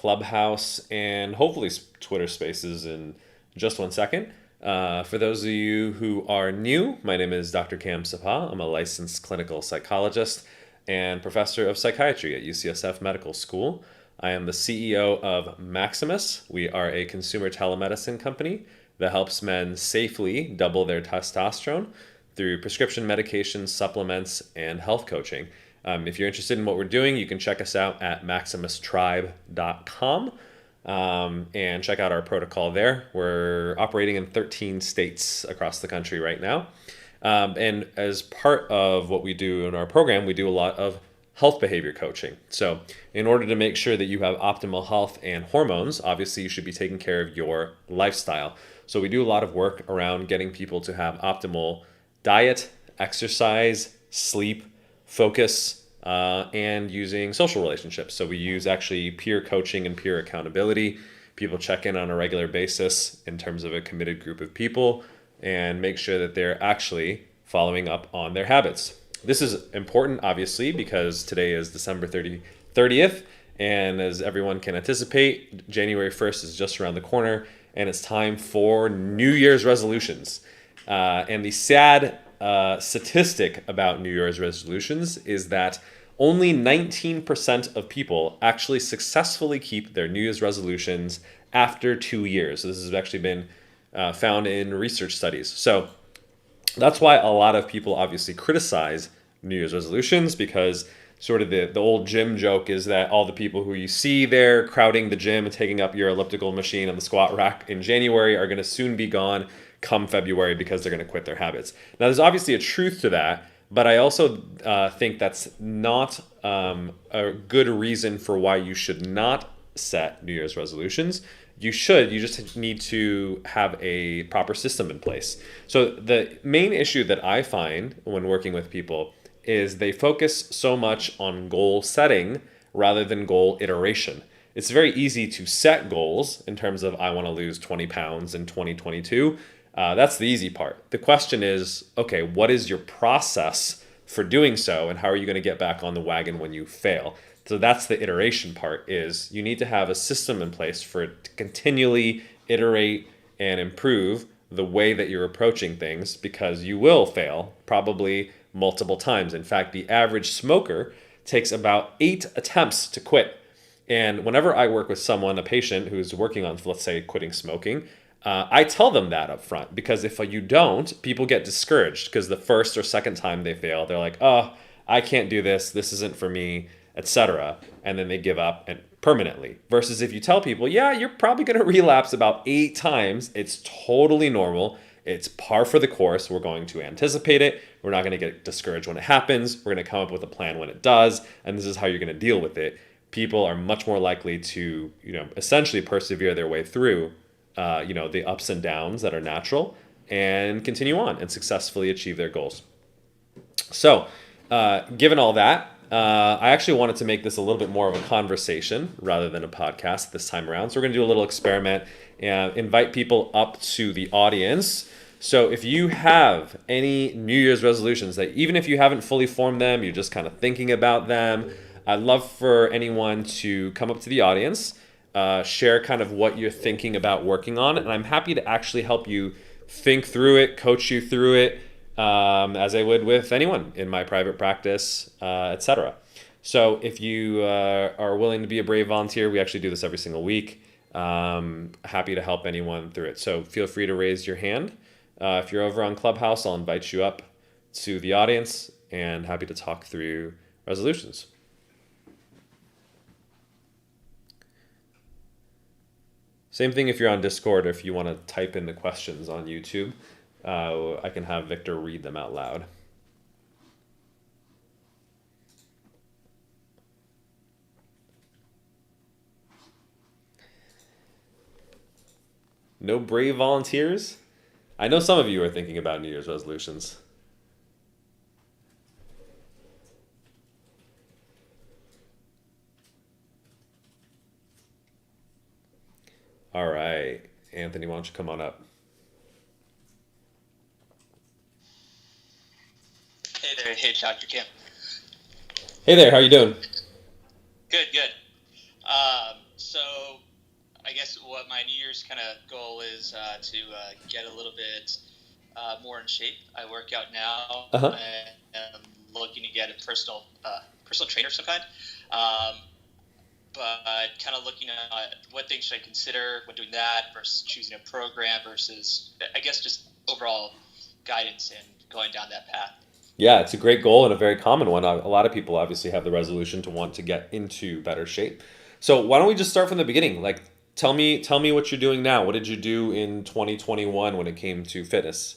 Clubhouse, and hopefully Twitter Spaces in just 1 second. For those of you who are new, my name is Dr. Cam Sapa. I'm a licensed clinical psychologist and professor of psychiatry at UCSF Medical School. I am the CEO of Maximus. We are a consumer telemedicine company that helps men safely double their testosterone through prescription medications, supplements, and health coaching. If you're interested in what we're doing, you can check us out at maximustribe.com and check out our protocol there. We're operating in 13 states across the country right now. And as part of what we do in our program, we do a lot of health behavior coaching. So in order to make sure that you have optimal health and hormones, obviously you should be taking care of your lifestyle. So we do a lot of work around getting people to have optimal diet, exercise, sleep, focus, and using social relationships. So we use actually peer coaching and peer accountability. People check in on a regular basis in terms of a committed group of people and make sure that they're actually following up on their habits. This is important, obviously, because today is December 30th, and as everyone can anticipate, January 1st is just around the corner, and it's time for New Year's resolutions. And the sad statistic about New Year's resolutions is that only 19% of people actually successfully keep their New Year's resolutions after 2 years. So this has actually been found in research studies. So that's why a lot of people obviously criticize New Year's resolutions, because sort of the old gym joke is that all the people who you see there crowding the gym and taking up your elliptical machine on the squat rack in January are going to soon be gone come February because they're going to quit their habits. Now, there's obviously a truth to that, but I also think that's not a good reason for why you should not set New Year's resolutions. You just need to have a proper system in place. So the main issue that I find when working with people is they focus so much on goal setting rather than goal iteration. It's very easy to set goals in terms of I want to lose 20 pounds in 2022. That's the easy part. The question is, okay, what is your process for doing so, and how are you going to get back on the wagon when you fail? So that's the iteration part, is you need to have a system in place for it to continually iterate and improve the way that you're approaching things, because you will fail probably multiple times. In fact, the average smoker takes about 8 attempts to quit. And whenever I work with someone, a patient who's working on, let's say, quitting smoking, I tell them that up front, because if you don't, people get discouraged because the first or second time they fail, they're like, oh, I can't do this. This isn't for me, etc. And then they give up and permanently. Versus if you tell people, yeah, you're probably going to relapse about 8 times. It's totally normal. It's par for the course. We're going to anticipate it. We're not going to get discouraged when it happens. We're going to come up with a plan when it does. And this is how you're going to deal with it. People are much more likely to, essentially persevere their way through the ups and downs that are natural and continue on and successfully achieve their goals. So, given all that, I actually wanted to make this a little bit more of a conversation rather than a podcast this time around. So we're going to do a little experiment and invite people up to the audience. So if you have any New Year's resolutions that, even if you haven't fully formed them, you're just kind of thinking about them, I'd love for anyone to come up to the audience, share kind of what you're thinking about working on, and I'm happy to actually help you think through it, coach you through it, as I would with anyone in my private practice, etc. So if you are willing to be a brave volunteer, we actually do this every single week. Happy to help anyone through it. So feel free to raise your hand. If you're over on Clubhouse, I'll invite you up to the audience, and happy to talk through resolutions. Same thing if you're on Discord, or if you want to type in the questions on YouTube. I can have Victor read them out loud. No brave volunteers? I know some of you are thinking about New Year's resolutions. All right. Anthony, why don't you come on up? Hey there. Hey, Dr. Kim. Hey there. How you doing? Good, good. So my New Year's kind of goal is to get a little bit more in shape. I work out now. Uh-huh. I'm looking to get a personal trainer of some kind. Um, but kind of looking at what things should I consider when doing that versus choosing a program versus, I guess, just overall guidance and going down that path. Yeah, it's a great goal and a very common one. A lot of people obviously have the resolution to want to get into better shape. So why don't we just start from the beginning? Like, tell me what you're doing now. What did you do in 2021 when it came to fitness?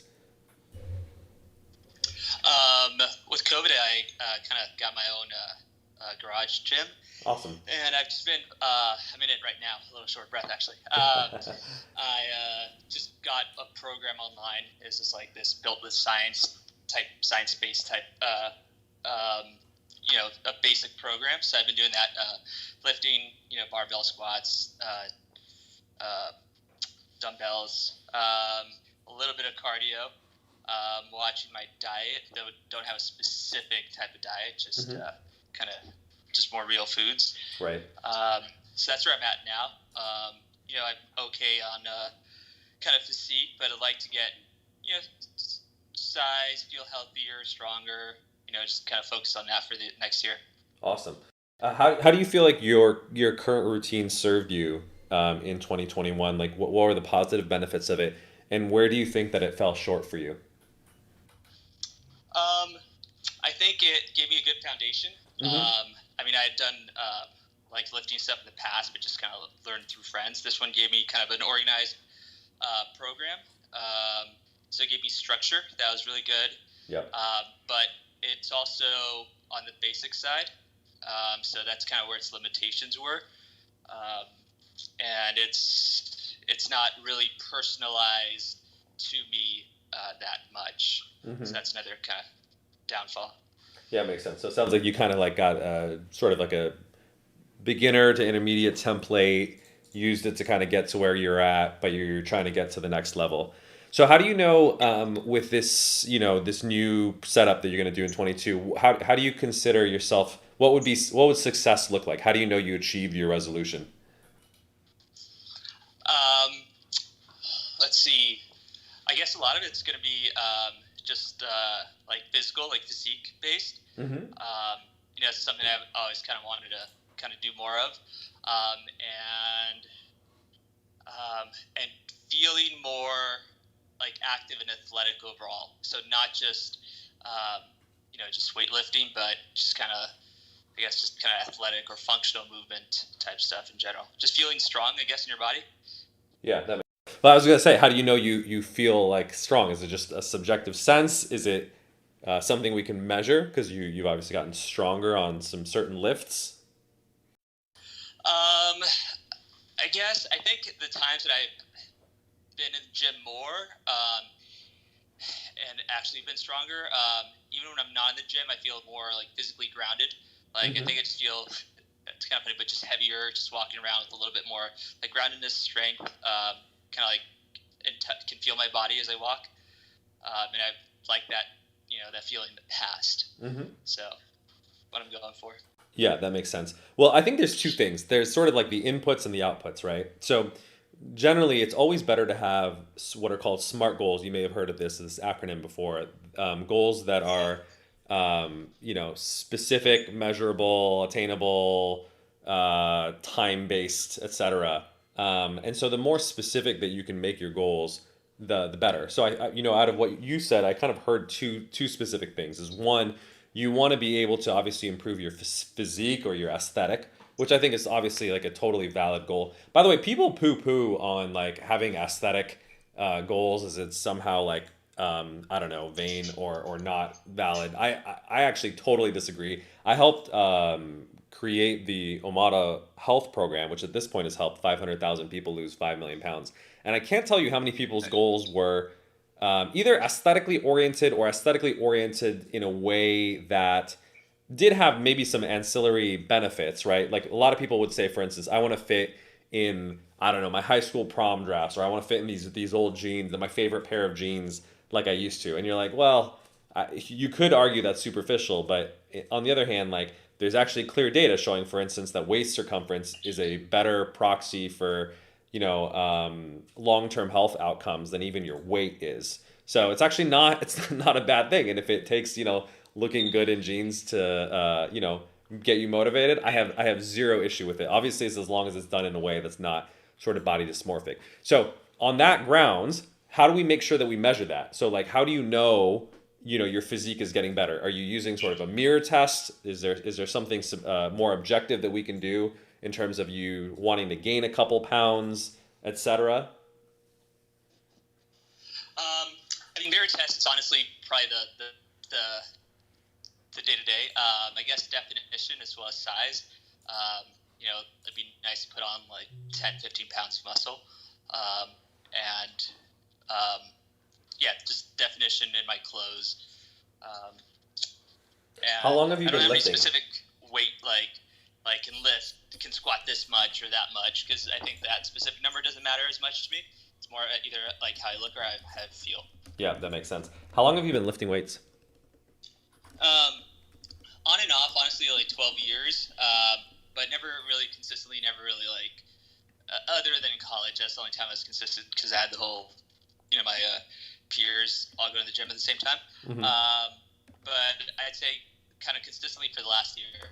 With COVID, I kind of got my own garage gym, Awesome. and I've just been I'm in it right now, a little short breath actually. I just got a program online. It's just like this built with science based type a basic program. So I've been doing that, lifting, barbell squats, uh, dumbbells, a little bit of cardio. Watching my diet. Don't have a specific type of diet, just Hmm. kind of just more real foods. Right. So that's where I'm at now. I'm okay on kind of physique, but I'd like to get size, feel healthier, stronger. Just kind of focus on that for the next year. Awesome. How do you feel like your current routine served you in 2021? Like, what were the positive benefits of it, and where do you think that it fell short for you? Um, I think it gave me a good foundation. Hmm. I mean, I had done like lifting stuff in the past, but just kind of learned through friends. This one gave me kind of an organized program. So it gave me structure. That was really good. Yep. But it's also on the basic side. So that's kind of where its limitations were. Um, and it's not really personalized to me that much. So Hmm. that's another kind of downfall. Yeah, it makes sense. So it sounds like you kind of like got sort of like a beginner to intermediate template, used it to kind of get to where you're at, but you're trying to get to the next level. So how do you know with this, this new setup that you're going to do in 22, how do you consider yourself, what would success look like? How do you know you achieved your resolution? Um, let's see. I guess a lot of it's going to be just like physical, like physique based. Hmm. It's something I've always kind of wanted to kind of do more of, and and feeling more like active and athletic overall. So not just just weightlifting, but just kind of I guess just kind of athletic or functional movement type stuff in general. Just feeling strong, I guess, in your body. Yeah, well, I was gonna say, how do you know you feel like strong? Is it just a subjective sense? Is it something we can measure? Because you've obviously gotten stronger on some certain lifts. Um, I guess I think the times that I've been in the gym more, and actually been stronger. Even when I'm not in the gym, I feel more like physically grounded. Like I Hmm. think I just feel it's kind of funny, but just heavier, just walking around with a little bit more like groundedness, strength. Kind of like can feel my body as I walk, and I like that that feeling in the past. Hmm. So what I'm going for. Yeah, that makes sense. Well, I think there's two things. There's sort of like the inputs and the outputs, right? So generally, it's always better to have what are called SMART goals. You may have heard of this acronym before. Goals that are, specific, measurable, attainable, time-based, etc. And so the more specific that you can make your goals, the better. So out of what you said, I kind of heard two specific things. Is one, you want to be able to obviously improve your physique or your aesthetic, which I think is obviously like a totally valid goal. By the way, people poo poo on like having aesthetic goals as it's somehow like I don't know, vain or not valid. I actually totally disagree. I helped create the Omada Health Program, which at this point has helped 500,000 people lose 5 million pounds. And I can't tell you how many people's goals were either aesthetically oriented or aesthetically oriented in a way that did have maybe some ancillary benefits, right? Like a lot of people would say, for instance, I want to fit in, I don't know, my high school prom dress, or I want to fit in these old jeans, and my favorite pair of jeans, like I used to. And you're like, well, you could argue that's superficial, but on the other hand, like there's actually clear data showing, for instance, that waist circumference is a better proxy for long-term health outcomes than even your weight is. So it's actually not it's not a bad thing. And if it takes looking good in jeans to get you motivated, I have zero issue with it. Obviously, it's as long as it's done in a way that's not sort of body dysmorphic. So on that grounds, how do we make sure that we measure that? So like, how do you know your physique is getting better? Are you using sort of a mirror test? Is there something more objective that we can do in terms of you wanting to gain a couple pounds, etc.? I mean, mirror test is honestly probably the day to day. I guess definition as well as size. It'd be nice to put on like 10, 15 pounds of muscle. And yeah, just definition in my clothes. Um, How and long have you I don't been have any lifting? specific weight like can lift, can squat this much or that much, because I think that specific number doesn't matter as much to me. It's more either like how I look or how I feel. Yeah, that makes sense. How long have you been lifting weights? Um, on and off, honestly, like 12 years, but never really consistently, never really other than in college. That's the only time I was consistent because I had the whole, my peers all go to the gym at the same time. Mm-hmm. But I'd say kind of consistently for the last year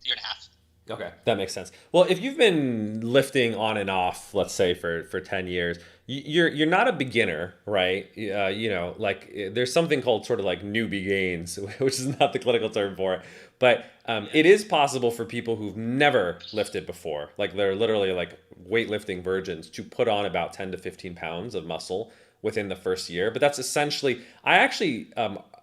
and a half. Okay, that makes sense. Well, if you've been lifting on and off, let's say for 10 years, you're not a beginner, right? There's something called sort of like newbie gains, which is not the clinical term for it, but it is possible for people who've never lifted before, like they're literally like weightlifting virgins, to put on about 10 to 15 pounds of muscle within the first year. But that's essentially, I actually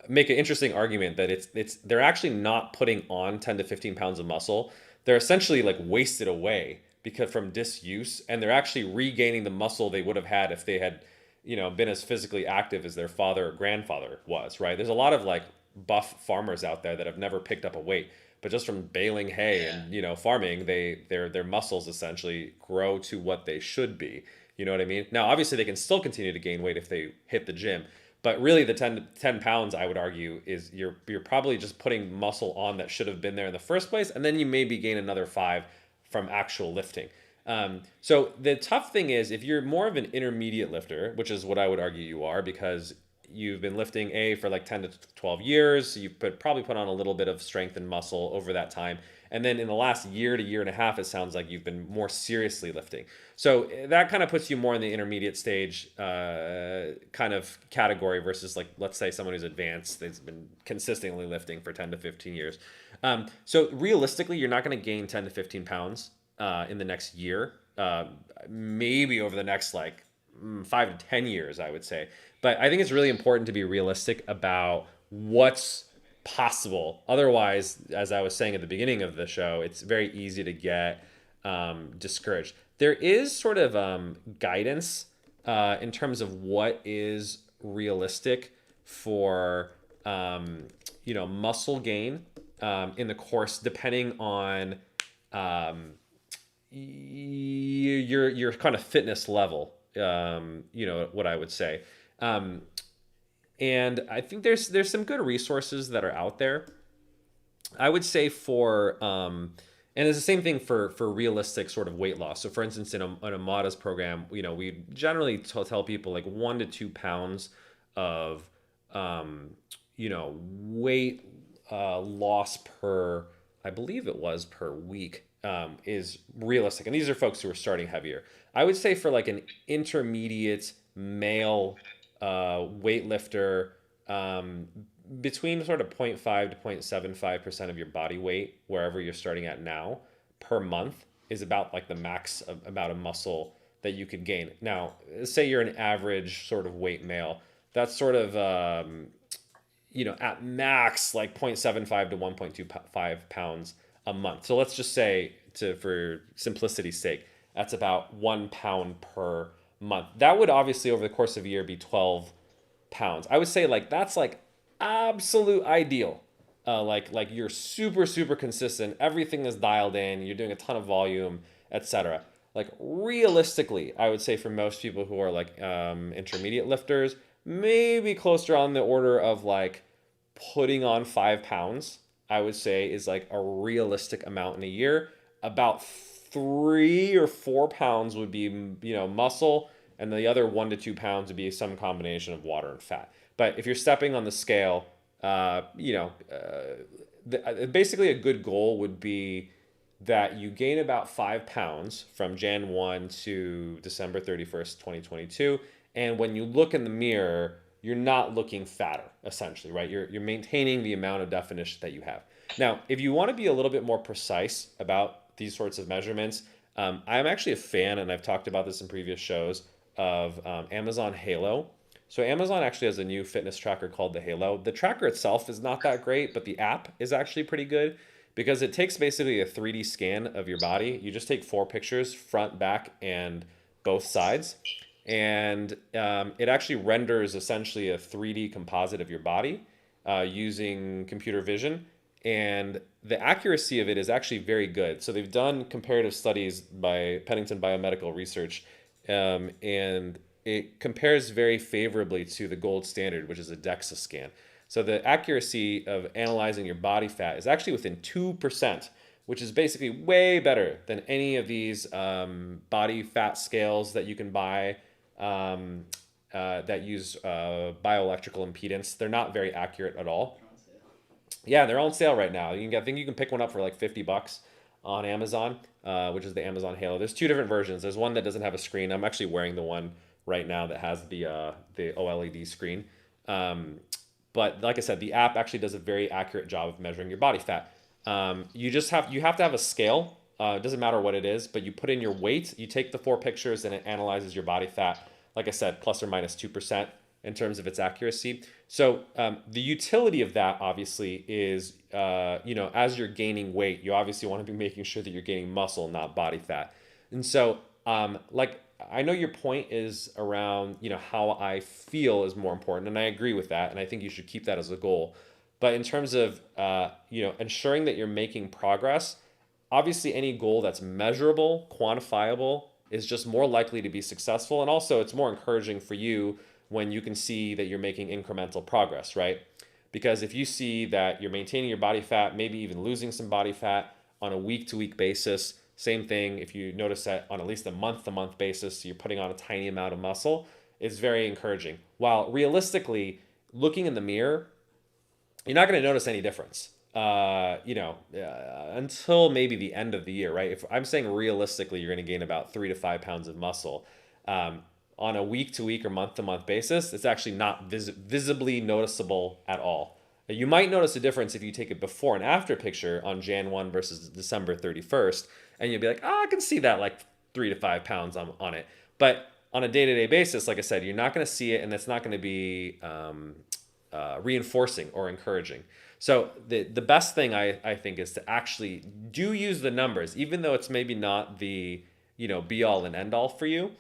make an interesting argument that they're actually not putting on 10 to 15 pounds of muscle. They're essentially like wasted away because from disuse, and they're actually regaining the muscle they would have had if they had been as physically active as their father or grandfather was, right? There's a lot of like buff farmers out there that have never picked up a weight, but just from baling hay and farming, their muscles essentially grow to what they should be. You know what I mean? Now obviously they can still continue to gain weight if they hit the gym, but really the 10 pounds, I would argue, is you're probably just putting muscle on that should have been there in the first place, and then you maybe gain another 5 from actual lifting. So the tough thing is, if you're more of an intermediate lifter, which is what I would argue you are, because you've been lifting for like 10 to 12 years, so you've probably put on a little bit of strength and muscle over that time. And then in the last year to year and a half, it sounds like you've been more seriously lifting. So that kind of puts you more in the intermediate stage kind of category versus, like, let's say someone who's advanced, that's been consistently lifting for 10 to 15 years. So realistically, you're not going to gain 10 to 15 pounds in the next year, maybe over the next 5 to 10 years, I would say. But I think it's really important to be realistic about what's possible. Otherwise, as I was saying at the beginning of the show, it's very easy to get discouraged. There is sort of guidance in terms of what is realistic for muscle gain in the course, depending on your kind of fitness level. What I would say. And I think there's some good resources that are out there. I would say and it's the same thing for realistic sort of weight loss. So for instance, in a MADAS program, we generally tell people like 1 to 2 pounds of, weight loss per, I believe it was per week, is realistic. And these are folks who are starting heavier. I would say for like an intermediate male weightlifter, between sort of 0.5 to 0.75% of your body weight, wherever you're starting at now, per month is about like the max amount of muscle that you could gain. Now, say you're an average sort of weight male, that's sort of, at max like 0.75 to 1.25 pounds a month. So let's just say, for simplicity's sake, that's about 1 pound per month. That would obviously over the course of a year be 12 pounds. I would say like that's like absolute ideal. Like you're super, super consistent. Everything is dialed in. You're doing a ton of volume, etc. Like realistically, I would say for most people who are like intermediate lifters, maybe closer on the order of like putting on 5 pounds, I would say is like a realistic amount in a year. About 3 or 4 pounds would be, muscle, and the other 1 to 2 pounds would be some combination of water and fat. But if you're stepping on the scale, basically a good goal would be that you gain about 5 pounds from Jan 1 to December 31st, 2022. And when you look in the mirror, you're not looking fatter, essentially, right? You're maintaining the amount of definition that you have. Now, if you want to be a little bit more precise about these sorts of measurements, I'm actually a fan, and I've talked about this in previous shows, of Amazon Halo. So Amazon actually has a new fitness tracker called the Halo. The tracker itself is not that great, but the app is actually pretty good because it takes basically a 3D scan of your body. You just take 4 pictures, front, back, and both sides. And it actually renders essentially a 3D composite of your body using computer vision. And the accuracy of it is actually very good. So they've done comparative studies by Pennington Biomedical Research, and it compares very favorably to the gold standard, which is a DEXA scan. So the accuracy of analyzing your body fat is actually within 2%, which is basically way better than any of these body fat scales that you can buy that use bioelectrical impedance. They're not very accurate at all. Yeah, they're on sale right now. I think you can pick one up for like $50 on Amazon, which is the Amazon Halo. There's two different versions. There's one that doesn't have a screen. I'm actually wearing the one right now that has the OLED screen. But like I said, the app actually does a very accurate job of measuring your body fat. You have to have a scale. It doesn't matter what it is, but you put in your weight. You take the 4 pictures, and it analyzes your body fat. Like I said, plus or minus 2% in terms of its accuracy. So the utility of that obviously is, as you're gaining weight, you obviously want to be making sure that you're gaining muscle, not body fat. And so, like, I know your point is around, how I feel is more important, and I agree with that, and I think you should keep that as a goal. But in terms of, ensuring that you're making progress, obviously any goal that's measurable, quantifiable, is just more likely to be successful. And also, it's more encouraging for you when you can see that you're making incremental progress, right? Because if you see that you're maintaining your body fat, maybe even losing some body fat on a week to week basis, same thing if you notice that on at least a month to month basis, you're putting on a tiny amount of muscle, it's very encouraging. While realistically, looking in the mirror, you're not going to notice any difference. Until maybe the end of the year, right? If I'm saying realistically, you're going to gain about 3 to 5 pounds of muscle on a week to week or month to month basis. It's actually not visibly noticeable at all. You might notice a difference if you take a before and after picture on Jan 1 versus December 31st, and you'll be like, oh, I can see that like 3 to 5 pounds on it. But on a day to day basis, like I said, you're not going to see it, and it's not going to be reinforcing or encouraging. So the best thing I think is to actually do use the numbers, even though it's maybe not the be all and end all for you.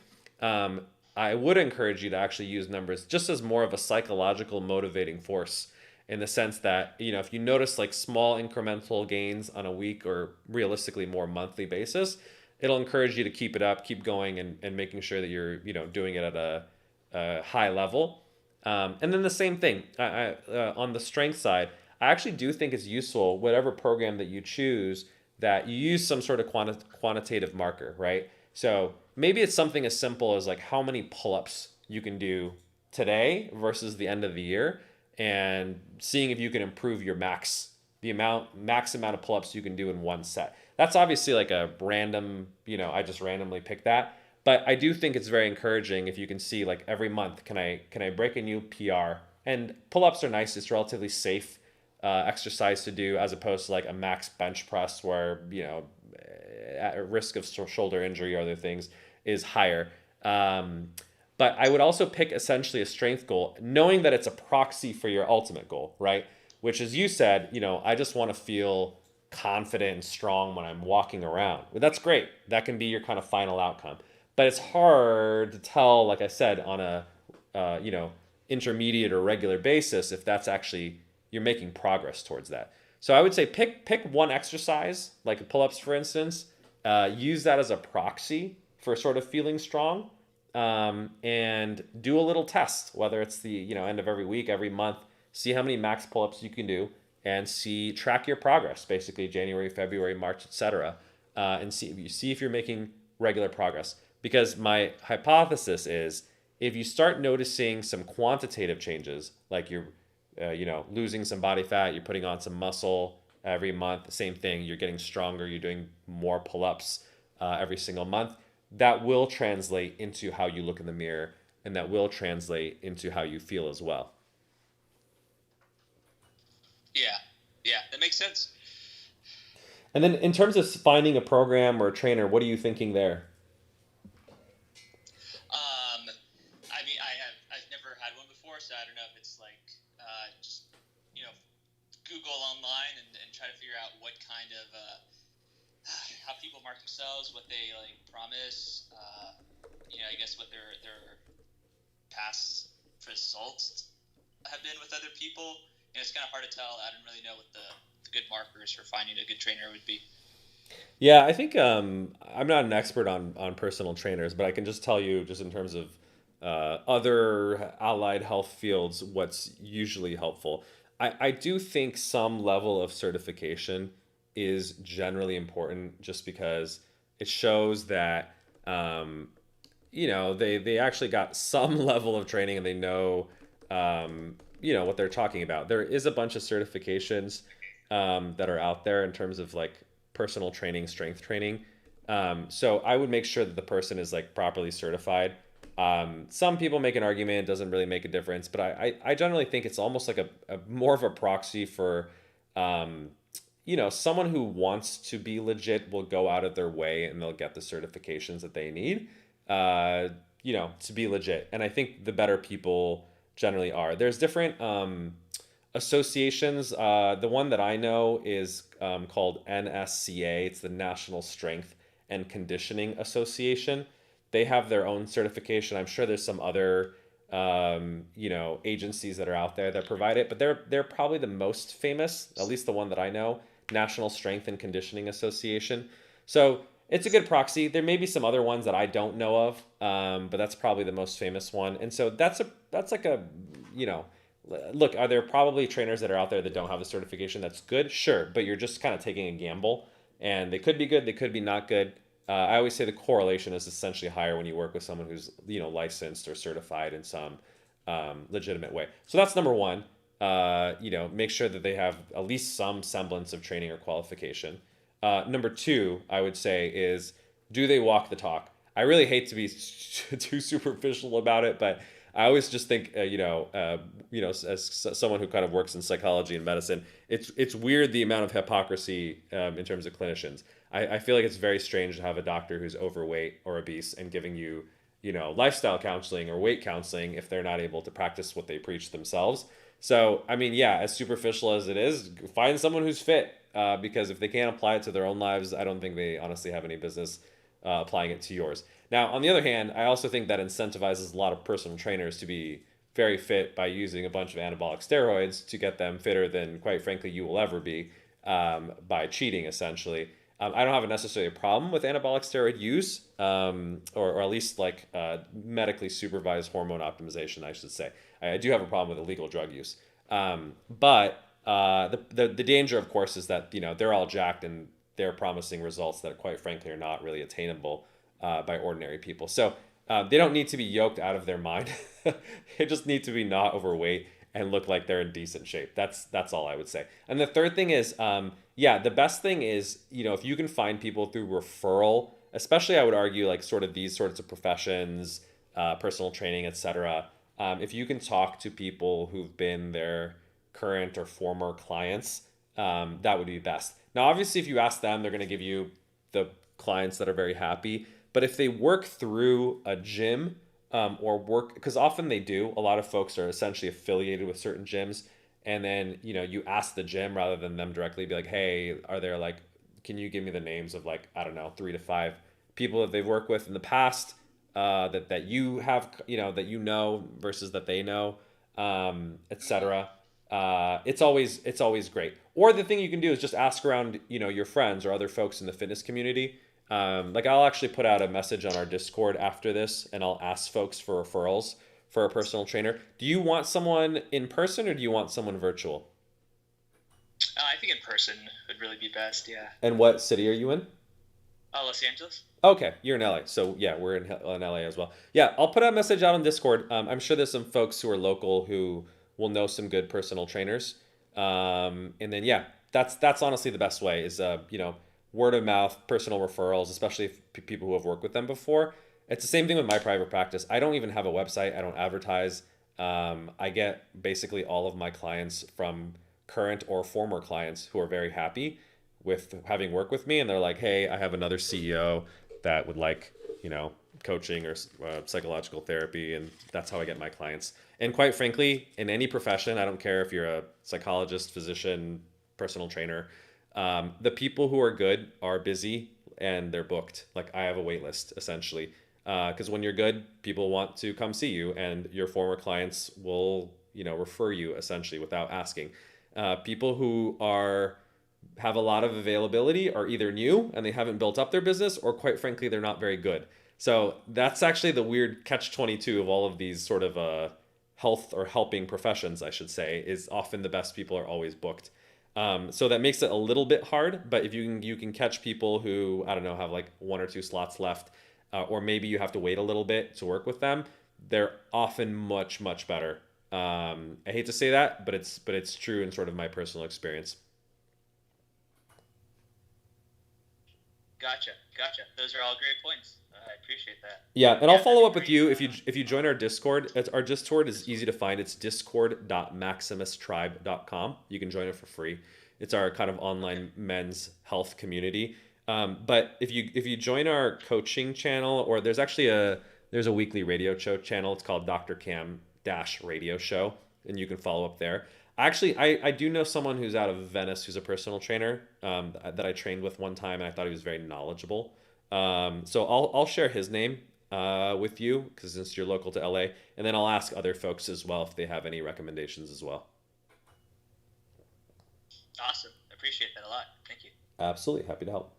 I would encourage you to actually use numbers just as more of a psychological motivating force, in the sense that if you notice like small incremental gains on a week or realistically more monthly basis, it'll encourage you to keep it up, keep going, and making sure that you're doing it at a high level. And then the same thing on the strength side. I actually do think it's useful, whatever program that you choose, that you use some sort of quantitative marker, right? So maybe it's something as simple as like how many pull-ups you can do today versus the end of the year, and seeing if you can improve your max amount of pull-ups you can do in one set. That's obviously like a random, I just randomly picked that. But I do think it's very encouraging if you can see like every month, can I break a new PR? And pull-ups are nice. It's relatively safe exercise to do, as opposed to like a max bench press where at risk of shoulder injury or other things is higher. But I would also pick essentially a strength goal, knowing that it's a proxy for your ultimate goal, right? Which, as you said, I just want to feel confident and strong when I'm walking around. Well, that's great. That can be your kind of final outcome. But it's hard to tell, like I said, on a intermediate or regular basis if that's actually you're making progress towards that. So I would say pick one exercise, like pull-ups, for instance. Use that as a proxy for sort of feeling strong, and do a little test, whether it's the end of every week, every month. See how many max pull-ups you can do, and track your progress. Basically, January, February, March, etc. and see if you're making regular progress. Because my hypothesis is if you start noticing some quantitative changes, like you're losing some body fat, you're putting on some muscle every month, the same thing, you're getting stronger, you're doing more pull-ups every single month, that will translate into how you look in the mirror, and that will translate into how you feel as well. Yeah, yeah, that makes sense. And then in terms of finding a program or a trainer, what are you thinking there? Um, I mean, I've never had one before, so I don't know if it's like just you know Google online and try to figure out what kind of how people market themselves, what they like promise. I guess what their past results have been with other people. And it's kind of hard to tell. I don't really know what the good markers for finding a good trainer would be. Yeah, I think I'm not an expert on personal trainers, but I can just tell you, just in terms of other allied health fields, what's usually helpful. I do think some level of certification is generally important, just because it shows that they actually got some level of training and they know what they're talking about. There is a bunch of certifications that are out there in terms of like personal training, strength training. So I would make sure that the person is like properly certified. Some people make an argument it doesn't really make a difference, but I generally think it's almost like a more of a proxy for someone who wants to be legit will go out of their way and they'll get the certifications that they need, uh, to be legit. And I think the better people generally are. There's different associations. The one that I know is called NSCA. It's the National Strength and Conditioning Association. They have their own certification. I'm sure there's some other agencies that are out there that provide it, but they're probably the most famous, at least the one that I know, National Strength and Conditioning Association. So it's a good proxy. There may be some other ones that I don't know of, but that's probably the most famous one. And so that's like a you know look, are there probably trainers that are out there that don't have a certification that's good? Sure, but you're just kind of taking a gamble, and they could be good, they could be not good. I always say the correlation is essentially higher when you work with someone who's licensed or certified in some legitimate way. So that's number one. Make sure that they have at least some semblance of training or qualification. Number two, I would say, is do they walk the talk? I really hate to be too superficial about it, but I always just think, as someone who kind of works in psychology and medicine, it's weird the amount of hypocrisy in terms of clinicians. I feel like it's very strange to have a doctor who's overweight or obese and giving you, lifestyle counseling or weight counseling if they're not able to practice what they preach themselves. So, I mean, yeah, as superficial as it is, find someone who's fit, because if they can't apply it to their own lives, I don't think they honestly have any business applying it to yours. Now, on the other hand, I also think that incentivizes a lot of personal trainers to be very fit by using a bunch of anabolic steroids to get them fitter than, quite frankly, you will ever be, by cheating, essentially. I don't have necessarily a problem with anabolic steroid use, or at least like medically supervised hormone optimization, I should say. I do have a problem with illegal drug use. But the danger, of course, is that they're all jacked and they're promising results that, quite frankly, are not really attainable by ordinary people. So they don't need to be yoked out of their mind. They just need to be not overweight and look like they're in decent shape. That's all I would say. And the third thing is, the best thing is, if you can find people through referral, especially I would argue like sort of these sorts of professions, personal training, etc. If you can talk to people who've been their current or former clients, that would be best. Now, obviously, if you ask them, they're going to give you the clients that are very happy. But if they work through a gym, or work, because often they do, a lot of folks are essentially affiliated with certain gyms. And then, you ask the gym rather than them directly, be like, hey, are there like, can you give me the names of like, I don't know, 3 to 5 people that they've worked with in the past, that you have, that versus that they know, etc. It's always great. Or the thing you can do is just ask around, your friends or other folks in the fitness community. Like I'll actually put out a message on our Discord after this, and I'll ask folks for referrals for a personal trainer. Do you want someone in person or do you want someone virtual? I think in person would really be best. Yeah. And what city are you in? Los Angeles. Okay, you're in LA. So yeah, we're in LA as well. Yeah, I'll put a message out on Discord. I'm sure there's some folks who are local who will know some good personal trainers. And then yeah, that's honestly the best way is word of mouth, personal referrals, especially if people who have worked with them before. It's the same thing with my private practice. I don't even have a website. I don't advertise. I get basically all of my clients from current or former clients who are very happy with having worked with me, and they're like, "Hey, I have another CEO that would like, you know, coaching or psychological therapy," and that's how I get my clients. And quite frankly, in any profession, I don't care if you're a psychologist, physician, personal trainer, the people who are good are busy and they're booked. Like I have a wait list essentially, because when you're good, people want to come see you, and your former clients will, refer you essentially without asking. People who are have a lot of availability are either new and they haven't built up their business, or quite frankly, they're not very good. So that's actually the weird catch 22 of all of these sort of health or helping professions, I should say, is often the best people are always booked. So that makes it a little bit hard, but if you can catch people who, I don't know, have like one or two slots left, or maybe you have to wait a little bit to work with them, they're often much better. I hate to say that, but it's true in sort of my personal experience. Gotcha. Those are all great points. I appreciate that. Yeah, and I'll Yeah, that'd follow be up with great. you if you join our Discord. Our Discord is easy to find. It's discord.maximustribe.com. You can join it for free. It's our kind of Okay. online men's health community. But if you join our coaching channel, or there's a weekly radio show channel. It's called Dr. Cam Dash Radio Show, and you can follow up there. Actually, I do know someone who's out of Venice who's a personal trainer, that I trained with one time, and I thought he was very knowledgeable. So I'll share his name with you, because since you're local to LA, and then I'll ask other folks as well if they have any recommendations as well. Awesome. Appreciate that a lot. Thank you. Absolutely, happy to help.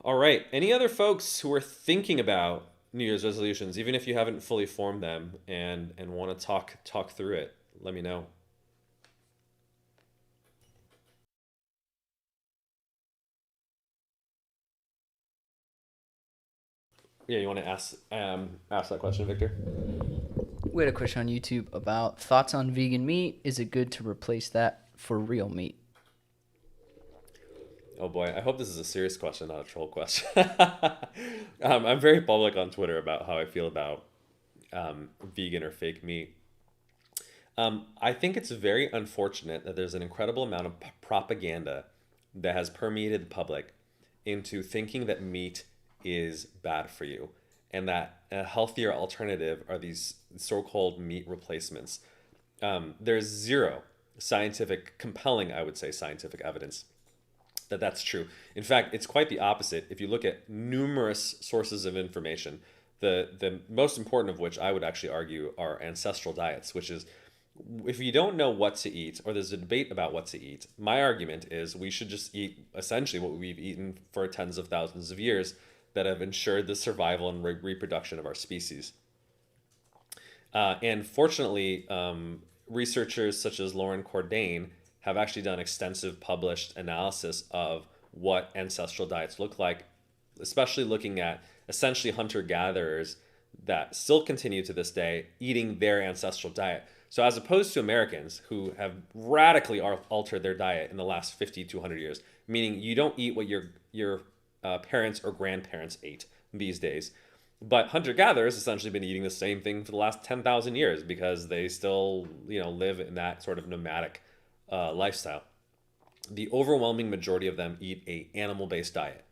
All right. Any other folks who are thinking about New Year's resolutions, even if you haven't fully formed them, and want to talk through it? Let me know. Yeah, you want to ask that question, Victor? We had a question on YouTube about thoughts on vegan meat. Is it good to replace that for real meat? Oh boy, I hope this is a serious question, not a troll question. I'm very public on Twitter about how I feel about vegan or fake meat. I think it's very unfortunate that there's an incredible amount of propaganda that has permeated the public into thinking that meat is bad for you, and that a healthier alternative are these so-called meat replacements. There's zero compelling, I would say, scientific evidence that that's true. In fact, it's quite the opposite. If you look at numerous sources of information, the most important of which I would actually argue are ancestral diets, which is, if you don't know what to eat, or there's a debate about what to eat, my argument is we should just eat essentially what we've eaten for tens of thousands of years that have ensured the survival and reproduction of our species. And fortunately, researchers such as Lauren Cordain have actually done extensive published analysis of what ancestral diets look like, especially looking at essentially hunter gatherers that still continue to this day eating their ancestral diet. So, as opposed to Americans who have radically altered their diet in the last 50 to 100 years, meaning you don't eat what your parents or grandparents ate these days. But hunter gatherers essentially been eating the same thing for the last 10,000 years, because they still, live in that sort of nomadic lifestyle. The overwhelming majority of them eat a animal-based diet.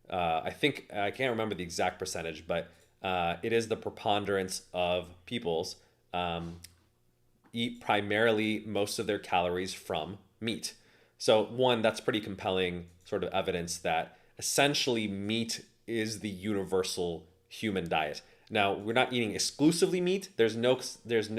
I think I can't remember the exact percentage, but it is the preponderance of peoples eat primarily most of their calories from meat. So one, that's pretty compelling sort of evidence that essentially meat is the universal human diet. Now, we're not eating exclusively meat. There's no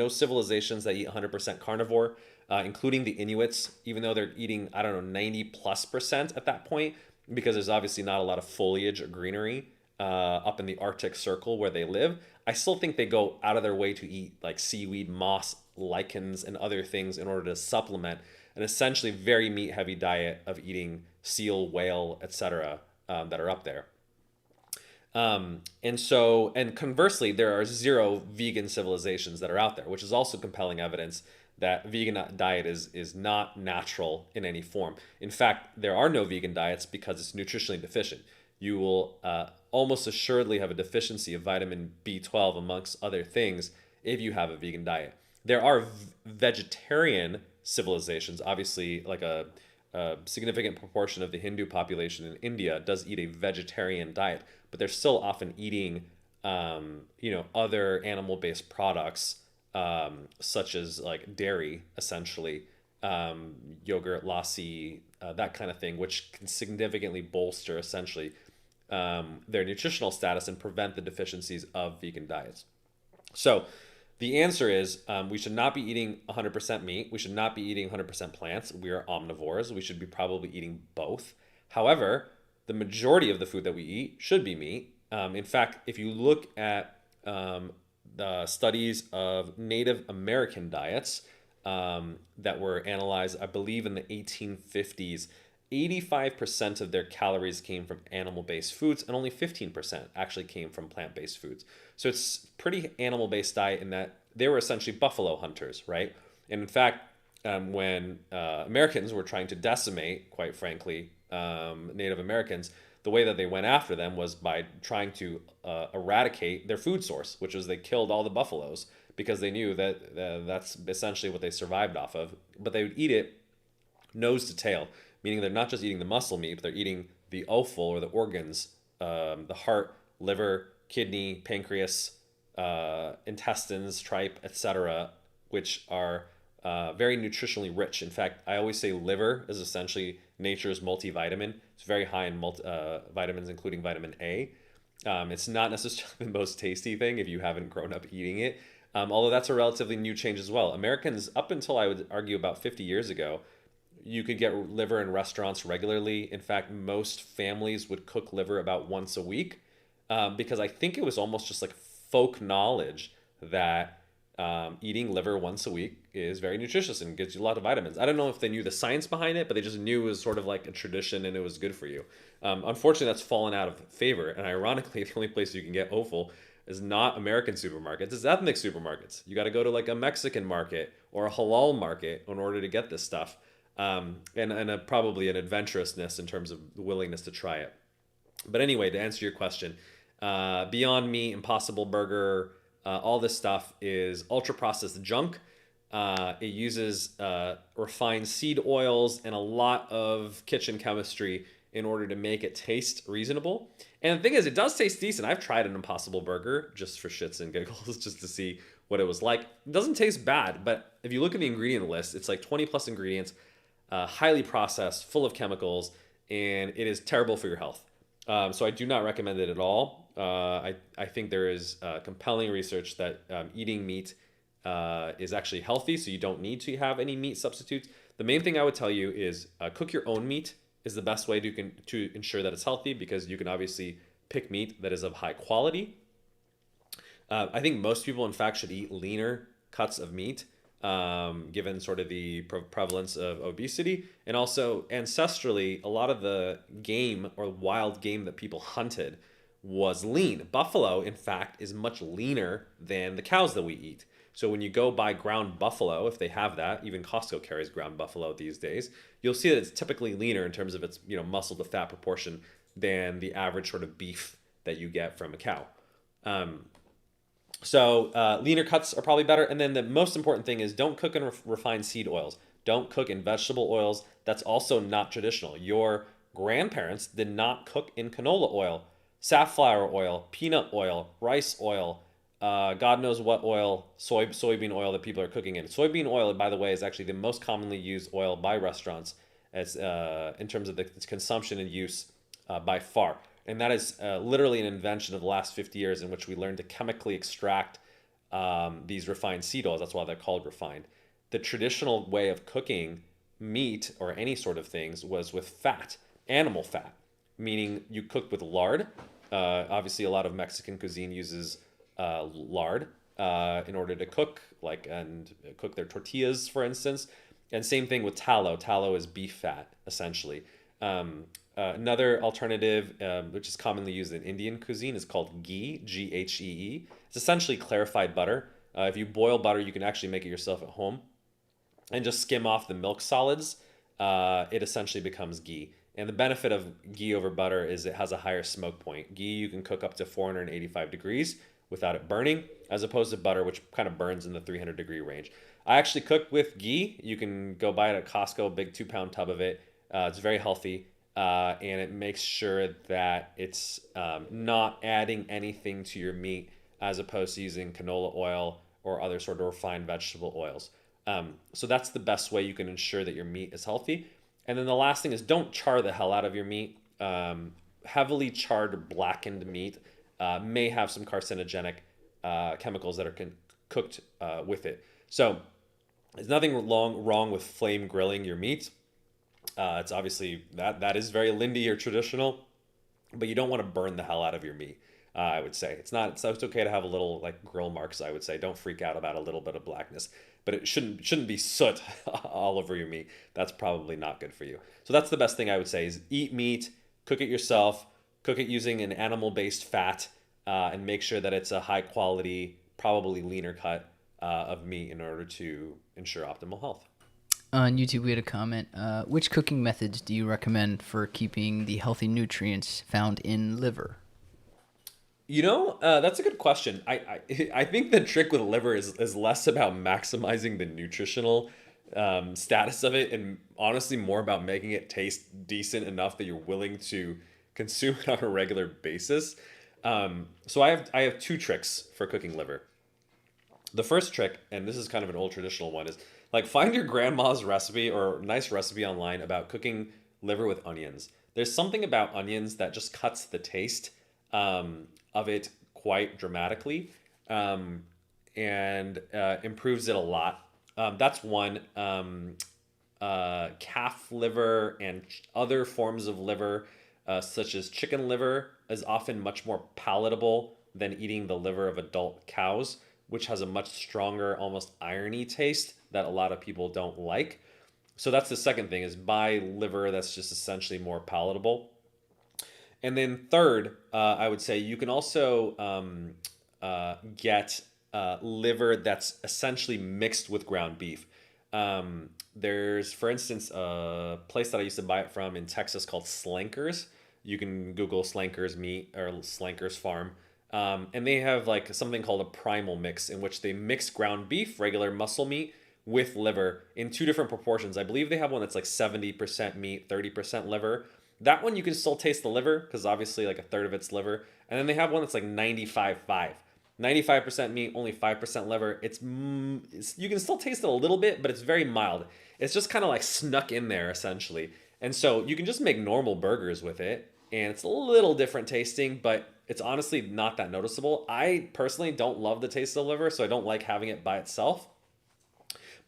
civilizations that eat 100% carnivore, including the Inuits, even though they're eating, I don't know, 90+% at that point, because there's obviously not a lot of foliage or greenery up in the Arctic Circle where they live. I still think they go out of their way to eat like seaweed, moss, lichens, and other things in order to supplement an essentially very meat heavy diet of eating seal, whale, etc., that are up there. And conversely, there are zero vegan civilizations that are out there, which is also compelling evidence that vegan diet is not natural in any form. In fact, there are no vegan diets because it's nutritionally deficient. You will almost assuredly have a deficiency of vitamin B12, amongst other things, if you have a vegan diet. There are vegetarian civilizations, obviously, like a significant proportion of the Hindu population in India does eat a vegetarian diet, but they're still often eating, other animal-based products, such as like dairy, essentially, yogurt, lassi, that kind of thing, which can significantly bolster, essentially, their nutritional status and prevent the deficiencies of vegan diets. So the answer is, we should not be eating 100% meat. We should not be eating 100% plants. We are omnivores. We should be probably eating both. However, the majority of the food that we eat should be meat. In fact, if you look at the studies of Native American diets, that were analyzed, I believe, in the 1850s, 85% of their calories came from animal-based foods, and only 15% actually came from plant-based foods. So it's pretty animal-based diet in that they were essentially buffalo hunters, right? And in fact, when Americans were trying to decimate, quite frankly, Native Americans, the way that they went after them was by trying to eradicate their food source, which was they killed all the buffaloes because they knew that that's essentially what they survived off of. But they would eat it nose to tail, meaning they're not just eating the muscle meat, but they're eating the offal, or the organs, the heart, liver, kidney, pancreas, intestines, tripe, etc., which are very nutritionally rich. In fact, I always say liver is essentially nature's multivitamin. It's very high in vitamins, including vitamin A. It's not necessarily the most tasty thing if you haven't grown up eating it, although that's a relatively new change as well. Americans, up until I would argue about 50 years ago, you could get liver in restaurants regularly. In fact, most families would cook liver about once a week, because I think it was almost just like folk knowledge that eating liver once a week is very nutritious and gives you a lot of vitamins. I don't know if they knew the science behind it, but they just knew it was sort of like a tradition and it was good for you. Unfortunately, that's fallen out of favor. And ironically, the only place you can get offal is not American supermarkets, it's ethnic supermarkets. You got to go to like a Mexican market or a halal market in order to get this stuff. And probably an adventurousness in terms of the willingness to try it. But anyway, to answer your question, Beyond Meat, Impossible Burger, all this stuff is ultra processed junk. It uses refined seed oils and a lot of kitchen chemistry in order to make it taste reasonable. And the thing is, it does taste decent. I've tried an Impossible Burger just for shits and giggles, just to see what it was like. It doesn't taste bad, but if you look at the ingredient list, it's like 20 plus ingredients, highly processed, full of chemicals, and it is terrible for your health. So I do not recommend it at all. I think there is compelling research that eating meat is actually healthy, so you don't need to have any meat substitutes. The main thing I would tell you is cook your own meat is the best way to ensure that it's healthy, because you can obviously pick meat that is of high quality. I think most people, in fact, should eat leaner cuts of meat, given sort of the prevalence of obesity. And also, ancestrally, a lot of the game or wild game that people hunted was lean. Buffalo, in fact, is much leaner than the cows that we eat. So when you go buy ground buffalo, if they have that, even Costco carries ground buffalo these days, you'll see that it's typically leaner in terms of its muscle to fat proportion than the average sort of beef that you get from a cow. So leaner cuts are probably better. And then the most important thing is don't cook in refined seed oils. Don't cook in vegetable oils. That's also not traditional. Your grandparents did not cook in canola oil, safflower oil, peanut oil, rice oil, God knows what oil, soybean oil that people are cooking in. Soybean oil, by the way, is actually the most commonly used oil by restaurants as in terms of its consumption and use by far. And that is literally an invention of the last 50 years in which we learned to chemically extract these refined seed oils. That's why they're called refined. The traditional way of cooking meat or any sort of things was with fat, animal fat, meaning you cooked with lard. Obviously, a lot of Mexican cuisine uses lard in order to cook, and cook their tortillas, for instance. And same thing with tallow. Tallow is beef fat, essentially. Another alternative, which is commonly used in Indian cuisine, is called ghee, Ghee. It's essentially clarified butter. If you boil butter, you can actually make it yourself at home and just skim off the milk solids. It essentially becomes ghee. And the benefit of ghee over butter is it has a higher smoke point. Ghee you can cook up to 485 degrees without it burning, as opposed to butter, which kind of burns in the 300-degree range. I actually cook with ghee. You can go buy it at Costco, a big 2-pound tub of it. It's very healthy, and it makes sure that it's not adding anything to your meat, as opposed to using canola oil or other sort of refined vegetable oils. So that's the best way you can ensure that your meat is healthy. And then the last thing is, don't char the hell out of your meat. Heavily charred, blackened meat may have some carcinogenic chemicals that are cooked with it. So there's nothing wrong with flame grilling your meat. It's obviously that is very Lindy or traditional, but you don't want to burn the hell out of your meat. I would say it's okay to have a little like grill marks. I would say don't freak out about a little bit of blackness, but it shouldn't be soot all over your meat. That's probably not good for you. So that's the best thing I would say is eat meat, cook it yourself, cook it using an animal-based fat, and make sure that it's a high quality, probably leaner cut of meat in order to ensure optimal health. On YouTube, we had a comment. Which cooking methods do you recommend for keeping the healthy nutrients found in liver? That's a good question. I think the trick with liver is less about maximizing the nutritional status of it, and honestly more about making it taste decent enough that you're willing to consume it on a regular basis. So I have 2 tricks for cooking liver. The first trick, and this is kind of an old traditional one, is like find your grandma's recipe or nice recipe online about cooking liver with onions. There's something about onions that just cuts the taste of it quite dramatically, and improves it a lot. That's one. Calf liver and other forms of liver, such as chicken liver, is often much more palatable than eating the liver of adult cows, which has a much stronger, almost irony taste that a lot of people don't like. So that's the second thing, is buy liver that's just essentially more palatable. And then third, I would say you can also get liver that's essentially mixed with ground beef. There's, for instance, a place that I used to buy it from in Texas called Slankers. You can Google Slankers Meat or Slankers Farm. And they have like something called a primal mix, in which they mix ground beef, regular muscle meat, with liver in 2 different proportions. I believe they have one that's like 70% meat, 30% liver. That one you can still taste the liver because obviously like a third of it's liver. And then they have one that's like 95-5. 95% meat, only 5% liver. It's you can still taste it a little bit, but it's very mild. It's just kind of like snuck in there essentially. And so you can just make normal burgers with it, and it's a little different tasting, but it's honestly not that noticeable. I personally don't love the taste of the liver, so I don't like having it by itself.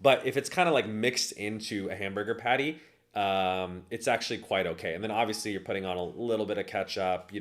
But if it's kind of like mixed into a hamburger patty, it's actually quite okay. And then obviously you're putting on a little bit of ketchup,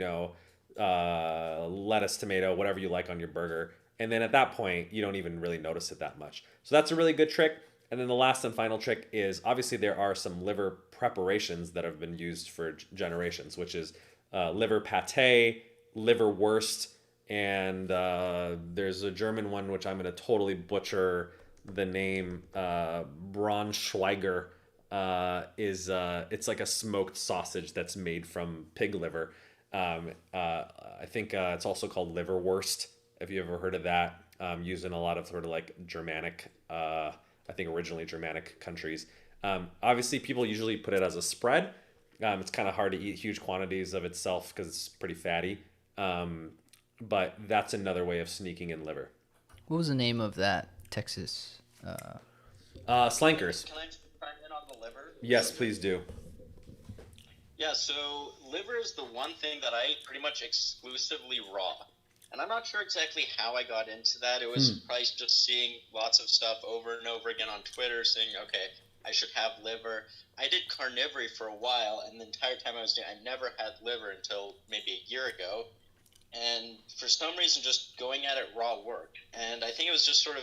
lettuce, tomato, whatever you like on your burger. And then at that point, you don't even really notice it that much. So that's a really good trick. And then the last and final trick is, obviously there are some liver preparations that have been used for generations, which is liver pate, liver wurst, and there's a German one which I'm going to totally butcher the name. Braunschweiger it's like a smoked sausage that's made from pig liver. I think it's also called liverwurst, if you ever heard of that. Used in a lot of sort of like Germanic, I think originally Germanic countries. Obviously, people usually put it as a spread. It's kind of hard to eat huge quantities of itself because it's pretty fatty. But that's another way of sneaking in liver. What was the name of that Texas? Slankers. Can I just chime in on the liver? Yes, please do. Yeah, so liver is the one thing that I eat pretty much exclusively raw. And I'm not sure exactly how I got into that. It was probably just seeing lots of stuff over and over again on Twitter saying, okay, I should have liver. I did carnivory for a while, and the entire time I was doing it, I never had liver until maybe a year ago. And for some reason, just going at it raw worked. And I think it was just sort of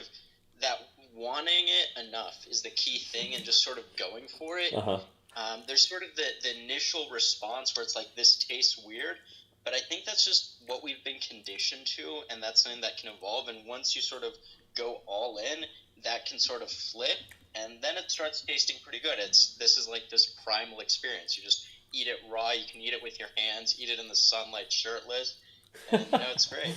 that wanting it enough is the key thing, and just sort of going for it. Uh-huh. There's sort of the initial response where it's like, this tastes weird, but I think that's just what we've been conditioned to, and that's something that can evolve. And once you sort of go all in, that can sort of flip, and then it starts tasting pretty good. This is like this primal experience. You just eat it raw. You can eat it with your hands, eat it in the sunlight, shirtless, and it's great.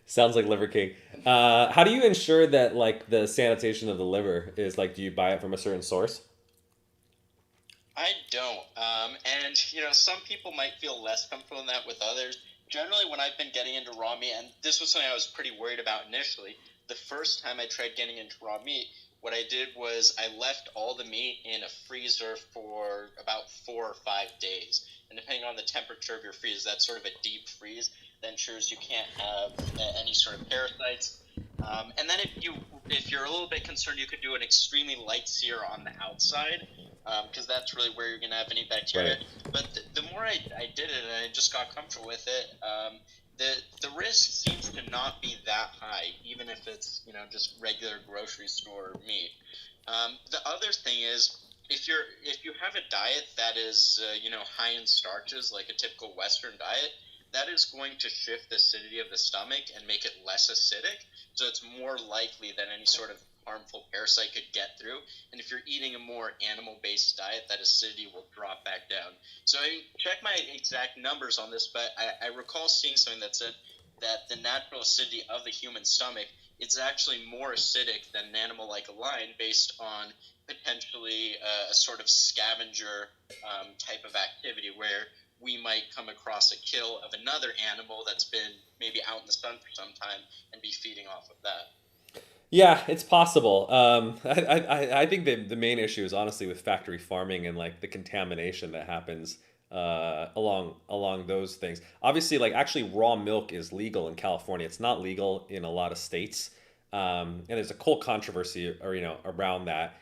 Sounds like Liver King. How do you ensure that like the sanitation of the liver is like? Do you buy it from a certain source? I don't. And, some people might feel less comfortable in that with others. Generally, when I've been getting into raw meat, and this was something I was pretty worried about initially, the first time I tried getting into raw meat, what I did was I left all the meat in a freezer for about 4 or 5 days. And depending on the temperature of your freeze, that's sort of a deep freeze. That ensures you can't have any sort of parasites. And then if you're a little bit concerned, you could do an extremely light sear on the outside, because that's really where you're going to have any bacteria. Right. But the more I did it and I just got comfortable with it, the risk seems to not be that high, even if it's just regular grocery store meat. The other thing is, if you have a diet that is high in starches, like a typical Western diet, that is going to shift the acidity of the stomach and make it less acidic. So it's more likely that any sort of harmful parasite could get through. And if you're eating a more animal-based diet, that acidity will drop back down. So I check my exact numbers on this, but I recall seeing something that said that the natural acidity of the human stomach is actually more acidic than an animal like a lion, based on potentially a sort of scavenger type of activity where we might come across a kill of another animal that's been maybe out in the sun for some time and be feeding off of that. Yeah, it's possible. I think the main issue is honestly with factory farming and like the contamination that happens along those things. Obviously, like actually raw milk is legal in California. It's not legal in a lot of states, and there's a whole controversy or around that.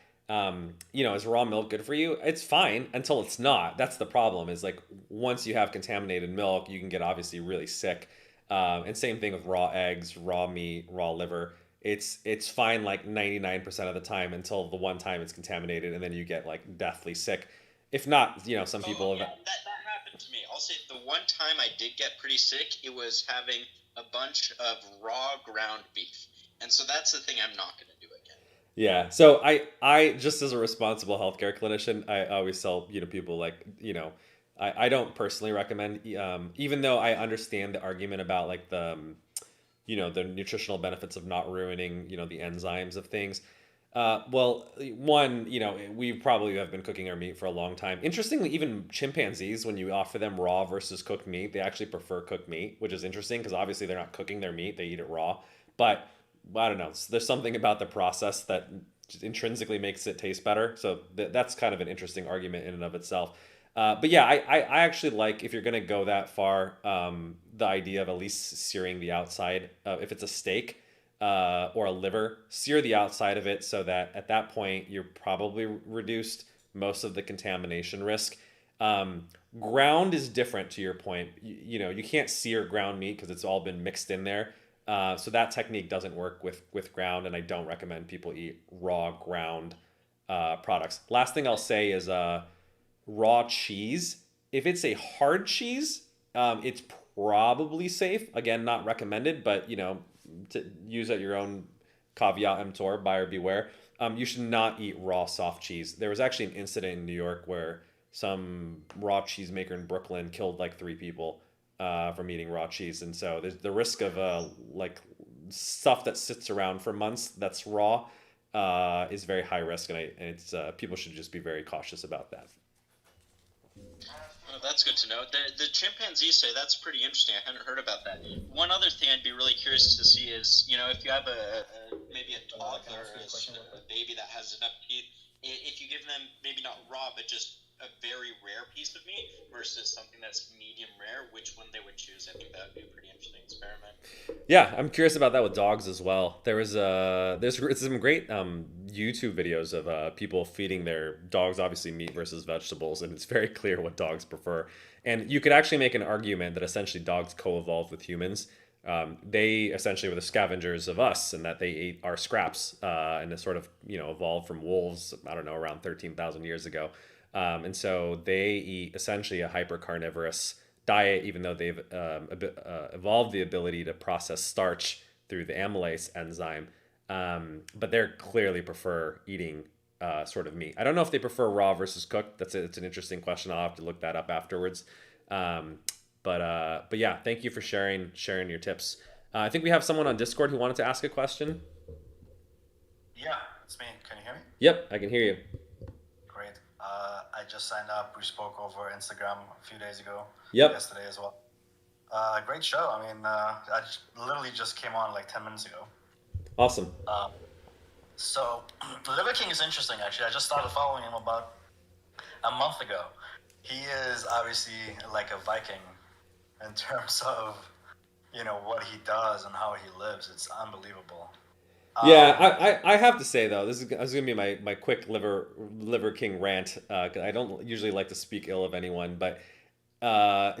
Is raw milk good for you? It's fine until it's not. That's the problem. Is like once you have contaminated milk, you can get obviously really sick. And same thing with raw eggs, raw meat, raw liver. It's fine like 99% of the time until the one time it's contaminated, and then you get like deathly sick. If not, some Oh, people yeah, have. that happened to me. I'll say the one time I did get pretty sick, it was having a bunch of raw ground beef. And so that's the thing I'm not going to do again. Yeah. So I just as a responsible healthcare clinician, I always tell people like I don't personally recommend even though I understand the argument about like the nutritional benefits of not ruining the enzymes of things. Well, one, we probably have been cooking our meat for a long time. Interestingly, even chimpanzees, when you offer them raw versus cooked meat, they actually prefer cooked meat, which is interesting because obviously they're not cooking their meat; they eat it raw. But I don't know. There's something about the process that just intrinsically makes it taste better. So that's kind of an interesting argument in and of itself. But yeah, I actually like if you're gonna go that far, the idea of at least searing the outside. If it's a steak or a liver, sear the outside of it so that at that point you're probably reduced most of the contamination risk. Ground is different to your point. You can't sear ground meat because it's all been mixed in there. So that technique doesn't work with ground, and I don't recommend people eat raw ground products. Last thing I'll say is raw cheese. If it's a hard cheese, it's probably safe. Again, not recommended, but to use at your own caveat emptor, buyer beware. You should not eat raw soft cheese. There was actually an incident in New York where some raw cheesemaker in Brooklyn killed like 3 people from eating raw cheese, and so there's the risk of like stuff that sits around for months that's raw is very high risk, and it's people should just be very cautious about that. Oh, that's good to know. The chimpanzees say that's pretty interesting. I hadn't heard about that. One other thing I'd be really curious to see is, if you have maybe a toddler or a baby that has enough teeth, if you give them maybe not raw, but just a very rare piece of meat versus something that's medium rare, which one they would choose. I think that would be a pretty interesting experiment. Yeah, I'm curious about that with dogs as well. There's some great YouTube videos of people feeding their dogs obviously meat versus vegetables, and it's very clear what dogs prefer. And you could actually make an argument that essentially dogs co-evolved with humans. They essentially were the scavengers of us, and that they ate our scraps, and it sort of evolved from wolves. I don't know, around 13,000 years ago. And so they eat essentially a hypercarnivorous diet, even though they've evolved the ability to process starch through the amylase enzyme. But they clearly prefer eating sort of meat. I don't know if they prefer raw versus cooked. It's an interesting question. I'll have to look that up afterwards. Um, but yeah, thank you for sharing your tips. I think we have someone on Discord who wanted to ask a question. Yeah, it's me. Can you hear me? Yep, I can hear you. Great. I just signed up. We spoke over Instagram a few days ago. Yep. Yesterday as well. Great show. I mean, literally just came on like 10 minutes ago. Awesome. So, Liver King is interesting, actually. I just started following him about a month ago. He is obviously like a Viking in terms of, what he does and how he lives. It's unbelievable. Yeah, I have to say though, this is gonna be my quick liver king rant. 'Cause I don't usually like to speak ill of anyone, but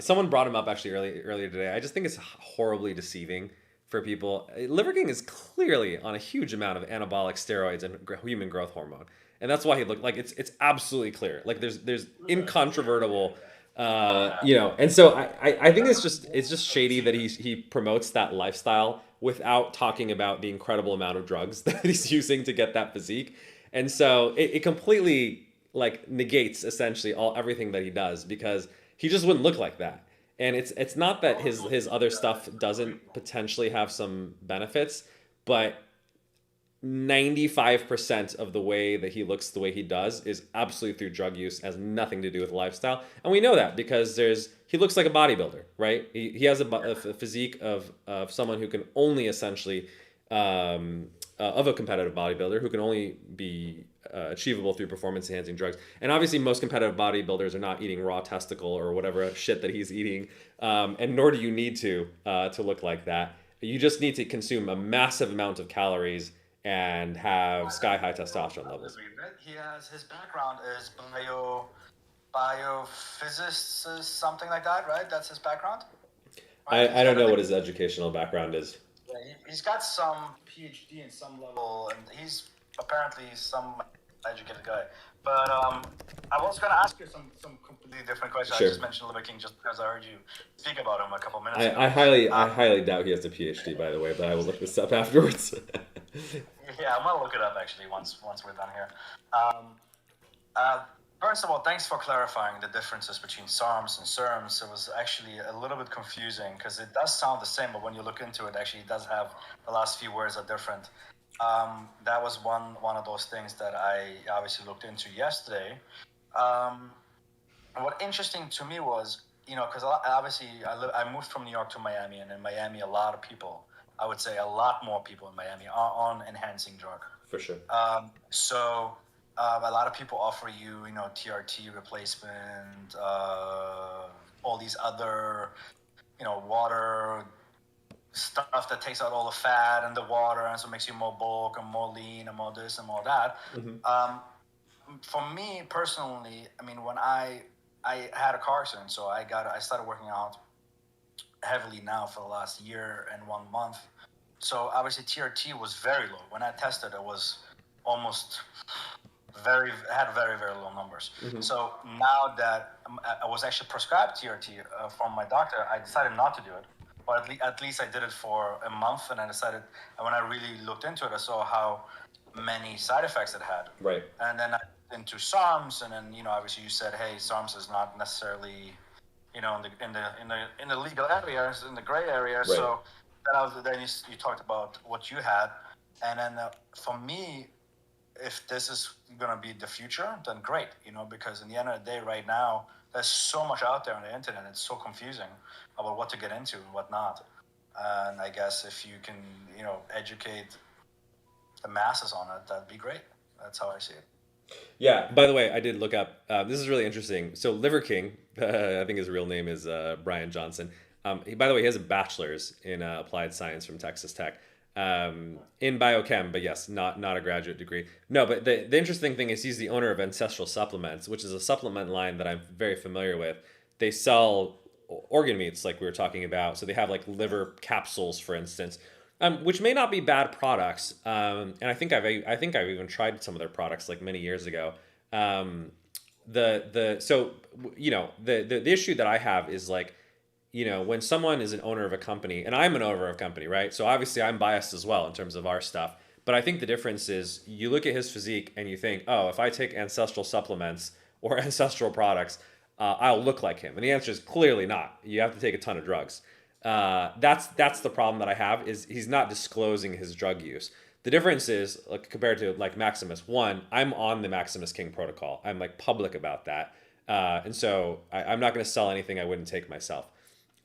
someone brought him up actually earlier today. I just think it's horribly deceiving for people. Liver King is clearly on a huge amount of anabolic steroids and human growth hormone, and that's why he looked like it's absolutely clear. Like there's incontrovertible. And so I think it's just shady that he promotes that lifestyle without talking about the incredible amount of drugs that he's using to get that physique. And so it completely like negates essentially everything that he does, because he just wouldn't look like that. And it's not that his other stuff doesn't potentially have some benefits, but 95% of the way that he looks the way he does is absolutely through drug use, has nothing to do with lifestyle. And we know that because he looks like a bodybuilder, right? He has a physique of someone who can only essentially, of a competitive bodybuilder who can only be achievable through performance enhancing drugs. And obviously most competitive bodybuilders are not eating raw testicle or whatever shit that he's eating. And nor do you need to look like that. You just need to consume a massive amount of calories and have sky high testosterone levels. His background is biophysicist, something like that, right? That's his background. Right? I don't know what his educational background is. Yeah, he's got some PhD in some level, and he's apparently some educated guy. But I was going to ask you some completely different questions. Sure. I just mentioned Liver King just because I heard you speak about him a couple minutes ago. I highly doubt he has a PhD, by the way, but I will look this up afterwards. Yeah, I'm gonna look it up actually once we're done here. First of all, thanks for clarifying the differences between SARMs and SERMs. It was actually a little bit confusing because it does sound the same, but when you look into it, actually, it does have the last few words are different. That was one of those things that I obviously looked into yesterday. What interesting to me was, because obviously I moved from New York to Miami, and in Miami, a lot of people, I would say a lot more people in Miami are on enhancing drug. For sure. So a lot of people offer you, TRT replacement, all these other, water stuff that takes out all the fat and the water, and so makes you more bulk and more lean and more this and more that. Mm-hmm. For me personally, I mean, when I had a car accident, so I started working out heavily now for the last year and 1 month. So obviously TRT was very low. When I tested, it was almost had very, very low numbers. Mm-hmm. So now that I was actually prescribed TRT from my doctor, I decided not to do it. But at least I did it for a month, and I decided, and when I really looked into it, I saw how many side effects it had. Right. And then I into SARMs, and then obviously you said, hey, SARMs is not necessarily in the legal areas, in the gray area. Right. So then you talked about what you had, and then for me, if this is going to be the future, then great, because in the end of the day, right now, there's so much out there on the internet. It's so confusing about what to get into and what not. And I guess if you can, educate the masses on it, that'd be great. That's how I see it. Yeah. By the way, I did look up. This is really interesting. So Liver King, I think his real name is Brian Johnson. By the way, he has a bachelor's in applied science from Texas Tech. In biochem, but yes, not a graduate degree. No, but the interesting thing is he's the owner of Ancestral Supplements, which is a supplement line that I'm very familiar with. They sell organ meats like we were talking about. So they have like liver capsules, for instance, which may not be bad products. And I think I've even tried some of their products like many years ago. the issue that I have is like, when someone is an owner of a company, and I'm an owner of a company, right? So obviously I'm biased as well in terms of our stuff. But I think the difference is you look at his physique and you think, oh, if I take ancestral supplements or ancestral products, I'll look like him. And the answer is clearly not. You have to take a ton of drugs. That's the problem that I have, is he's not disclosing his drug use. The difference is, like, compared to like Maximus. One, I'm on the Maximus King Protocol. I'm like public about that, and so I'm not going to sell anything I wouldn't take myself.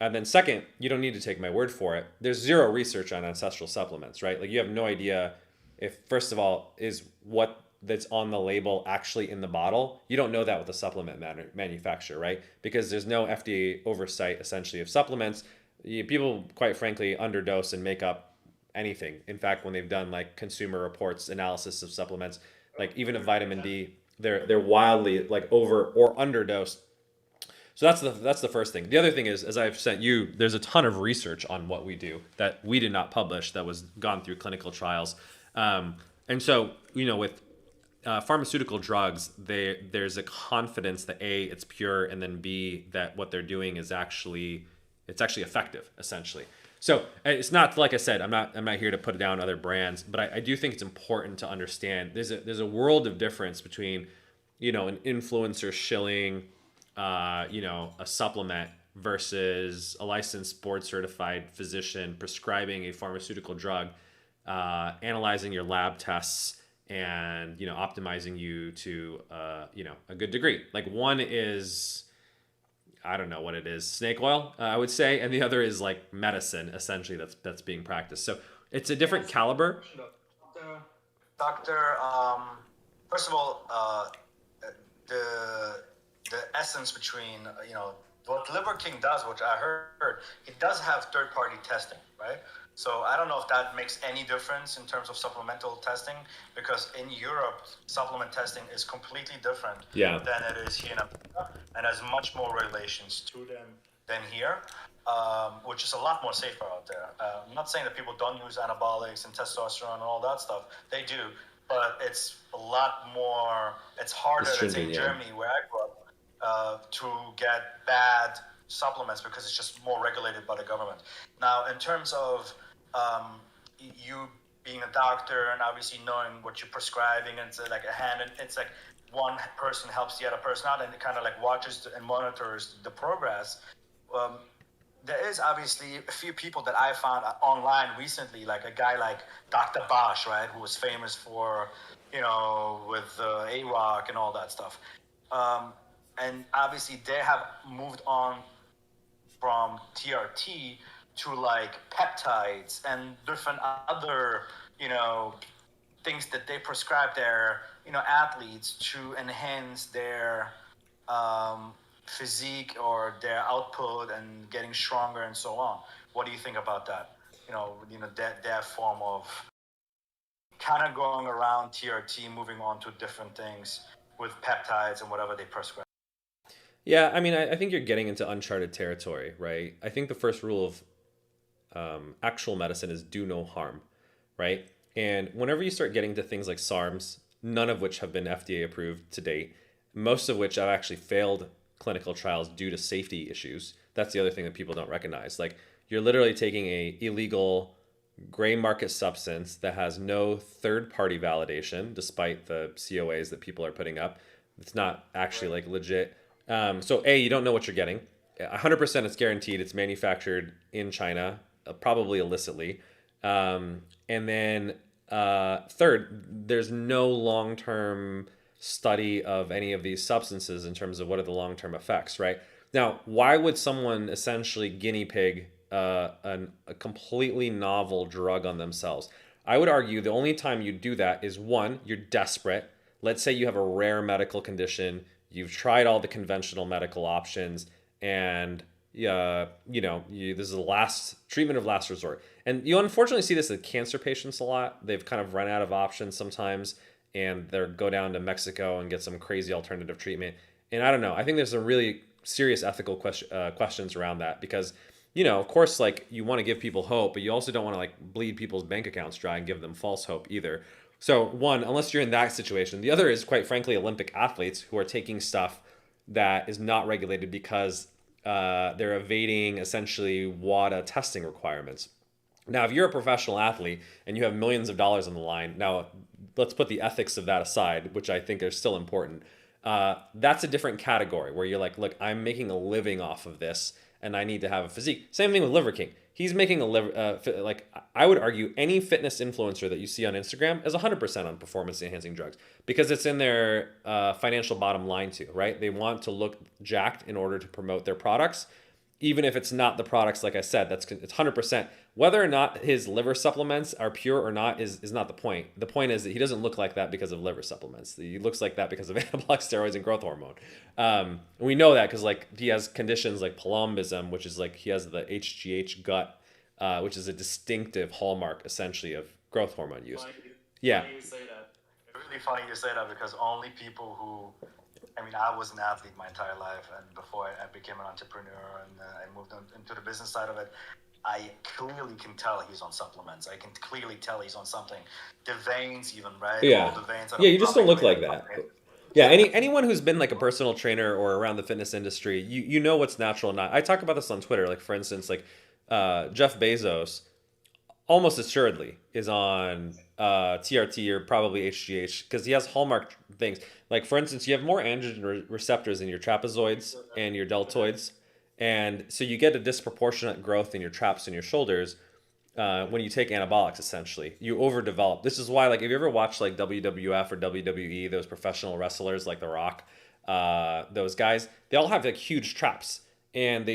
And then second, you don't need to take my word for it. There's zero research on ancestral supplements, right? Like, you have no idea if, first of all, is what that's on the label actually in the bottle. You don't know that with a supplement manufacturer, right? Because there's no FDA oversight essentially of supplements. People, quite frankly, underdose and make up anything. In fact, when they've done like Consumer Reports analysis of supplements, like even of vitamin D, they're wildly like over or underdosed. So that's the first thing. The other thing is, as I've sent you, there's a ton of research on what we do that we did not publish, that was gone through clinical trials. And so, with pharmaceutical drugs, there's a confidence that A, it's pure, and then B, that what they're doing is actually effective, essentially. So it's not, like I said, I'm not here to put down other brands, but I do think it's important to understand there's a world of difference between, an influencer shilling, a supplement versus a licensed board certified physician prescribing a pharmaceutical drug, analyzing your lab tests, and optimizing you to a good degree. Like, one is, I don't know what it is, snake oil, I would say, and the other is like medicine, essentially, that's being practiced. So it's a different caliber. Doctor, first of all, the essence between what Liver King does, which I heard, it does have third-party testing, right? So I don't know if that makes any difference in terms of supplemental testing, because in Europe, supplement testing is completely different than it is here in America, and has much more regulations to them than here, which is a lot more safer out there. I'm not saying that people don't use anabolics and testosterone and all that stuff. They do, but it's a lot more, it's harder, let's say in Germany, where I grew up, to get bad supplements, because it's just more regulated by the government. Now, in terms of you being a doctor and obviously knowing what you're prescribing, and it's like a hand, and it's like one person helps the other person out, and it kind of like watches and monitors the progress. There is obviously a few people that I found online recently, like a guy like Dr. Bosch, right, who was famous for, with A-Rock and all that stuff. And obviously they have moved on from TRT to like peptides and different other, things that they prescribe their, athletes to enhance their physique or their output and getting stronger and so on. What do you think about that? That form of kind of going around TRT, moving on to different things with peptides and whatever they prescribe. Yeah, I mean, I think you're getting into uncharted territory, right? I think the first rule of actual medicine is do no harm, right? And whenever you start getting to things like SARMs, none of which have been FDA approved to date, most of which have actually failed clinical trials due to safety issues. That's the other thing that people don't recognize. Like, you're literally taking a illegal gray market substance that has no third-party validation, despite the COAs that people are putting up. It's not actually like legit. So A, you don't know what you're getting. 100% it's guaranteed it's manufactured in China, probably illicitly. And then third, there's no long-term study of any of these substances in terms of what are the long-term effects, right? Now, why would someone essentially guinea pig a completely novel drug on themselves? I would argue the only time you do that is, one, you're desperate. Let's say you have a rare medical condition. You've tried all the conventional medical options, and this is the last treatment of last resort. And you unfortunately see this in cancer patients a lot. They've kind of run out of options sometimes, and they go down to Mexico and get some crazy alternative treatment. And I don't know. I think there's some really serious ethical questions around that, because, of course, like, you want to give people hope, but you also don't want to like bleed people's bank accounts dry and give them false hope either. So one, unless you're in that situation, the other is quite frankly Olympic athletes who are taking stuff that is not regulated because they're evading essentially WADA testing requirements. Now, if you're a professional athlete and you have millions of dollars on the line, now let's put the ethics of that aside, which I think are still important. That's a different category where you're like, look, I'm making a living off of this and I need to have a physique. Same thing with Liver King. He's making a liver, like I would argue any fitness influencer that you see on Instagram is 100% on performance enhancing drugs because it's in their financial bottom line too, right? They want to look jacked in order to promote their products even if it's not the products, like I said, it's 100%. Whether or not his liver supplements are pure or not is not the point. The point is that he doesn't look like that because of liver supplements. He looks like that because of anabolic steroids and growth hormone. And we know that because like he has conditions like palambism, which is like he has the HGH gut, which is a distinctive hallmark essentially of growth hormone use. Yeah. Funny you say that. Really funny you say that because only people who I was an athlete my entire life, and before I became an entrepreneur and I moved into the business side of it, I clearly can tell he's on supplements. I can clearly tell he's on something. The veins, even, right? Yeah. All the veins Yeah, you just don't look like that. Yeah, anyone who's been like a personal trainer or around the fitness industry, you know what's natural and not. I talk about this on Twitter. Like for instance, like Jeff Bezos, almost assuredly is on TRT or probably HGH because he has hallmark things. Like for instance, you have more androgen receptors in your trapezoids and your deltoids, and so you get a disproportionate growth in your traps and your shoulders when you take anabolics. Essentially, you overdevelop. This is why, like, if you ever watch like WWF or WWE, those professional wrestlers like The Rock, those guys, they all have like huge traps. And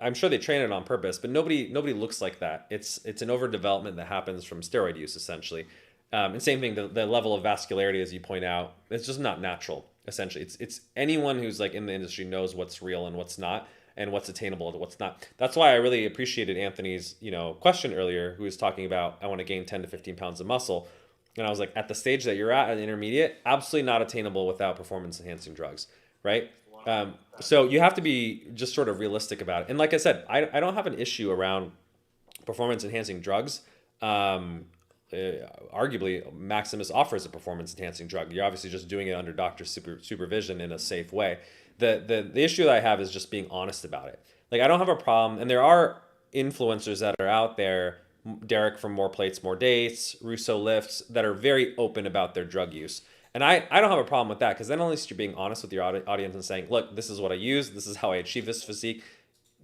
I'm sure they train it on purpose, but nobody looks like that. It's an overdevelopment that happens from steroid use, essentially. And same thing, the level of vascularity, as you point out, it's just not natural. Essentially, it's anyone who's like in the industry knows what's real and what's not, and what's attainable and what's not. That's why I really appreciated Anthony's question earlier, who was talking about I want to gain 10 to 15 pounds of muscle, and I was like, at the stage that you're at intermediate, absolutely not attainable without performance enhancing drugs, right? So you have to be just sort of realistic about it. And like I said, I don't have an issue around performance enhancing drugs. Arguably, Maximus offers a performance enhancing drug. You're obviously just doing it under doctor's supervision in a safe way. The issue that I have is just being honest about it. Like I don't have a problem, and there are influencers that are out there, Derek from More Plates, More Dates, Russo Lifts, that are very open about their drug use. And I don't have a problem with that because then at least you're being honest with your audience and saying, look, this is what I use. This is how I achieve this physique.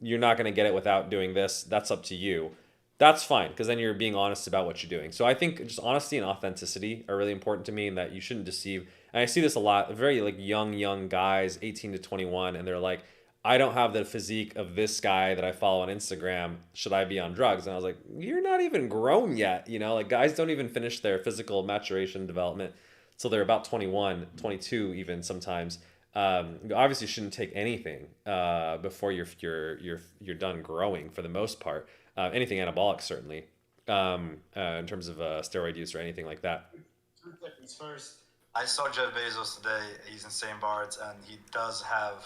You're not going to get it without doing this. That's up to you. That's fine because then you're being honest about what you're doing. So I think just honesty and authenticity are really important to me, and that you shouldn't deceive. And I see this a lot, very like young guys, 18 to 21, and they're like, I don't have the physique of this guy that I follow on Instagram. Should I be on drugs? And I was like, you're not even grown yet. Like guys don't even finish their physical maturation development till they're about 21, 22 even sometimes. You obviously shouldn't take anything before you're done growing for the most part. Anything anabolic certainly, in terms of steroid use or anything like that. Two things. First, I saw Jeff Bezos today. He's in St. Bart's, and he does have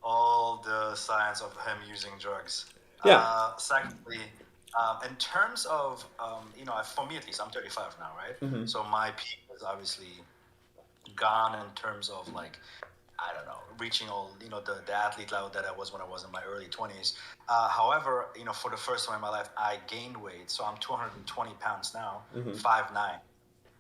all the signs of him using drugs. Yeah. Secondly, in terms of, for me at least, I'm 35 now, right? Mm-hmm. So my peak is obviously gone in terms of like, I don't know, reaching all, the athlete level that I was when I was in my early 20s. However, for the first time in my life, I gained weight. So I'm 220 pounds now, 5'9".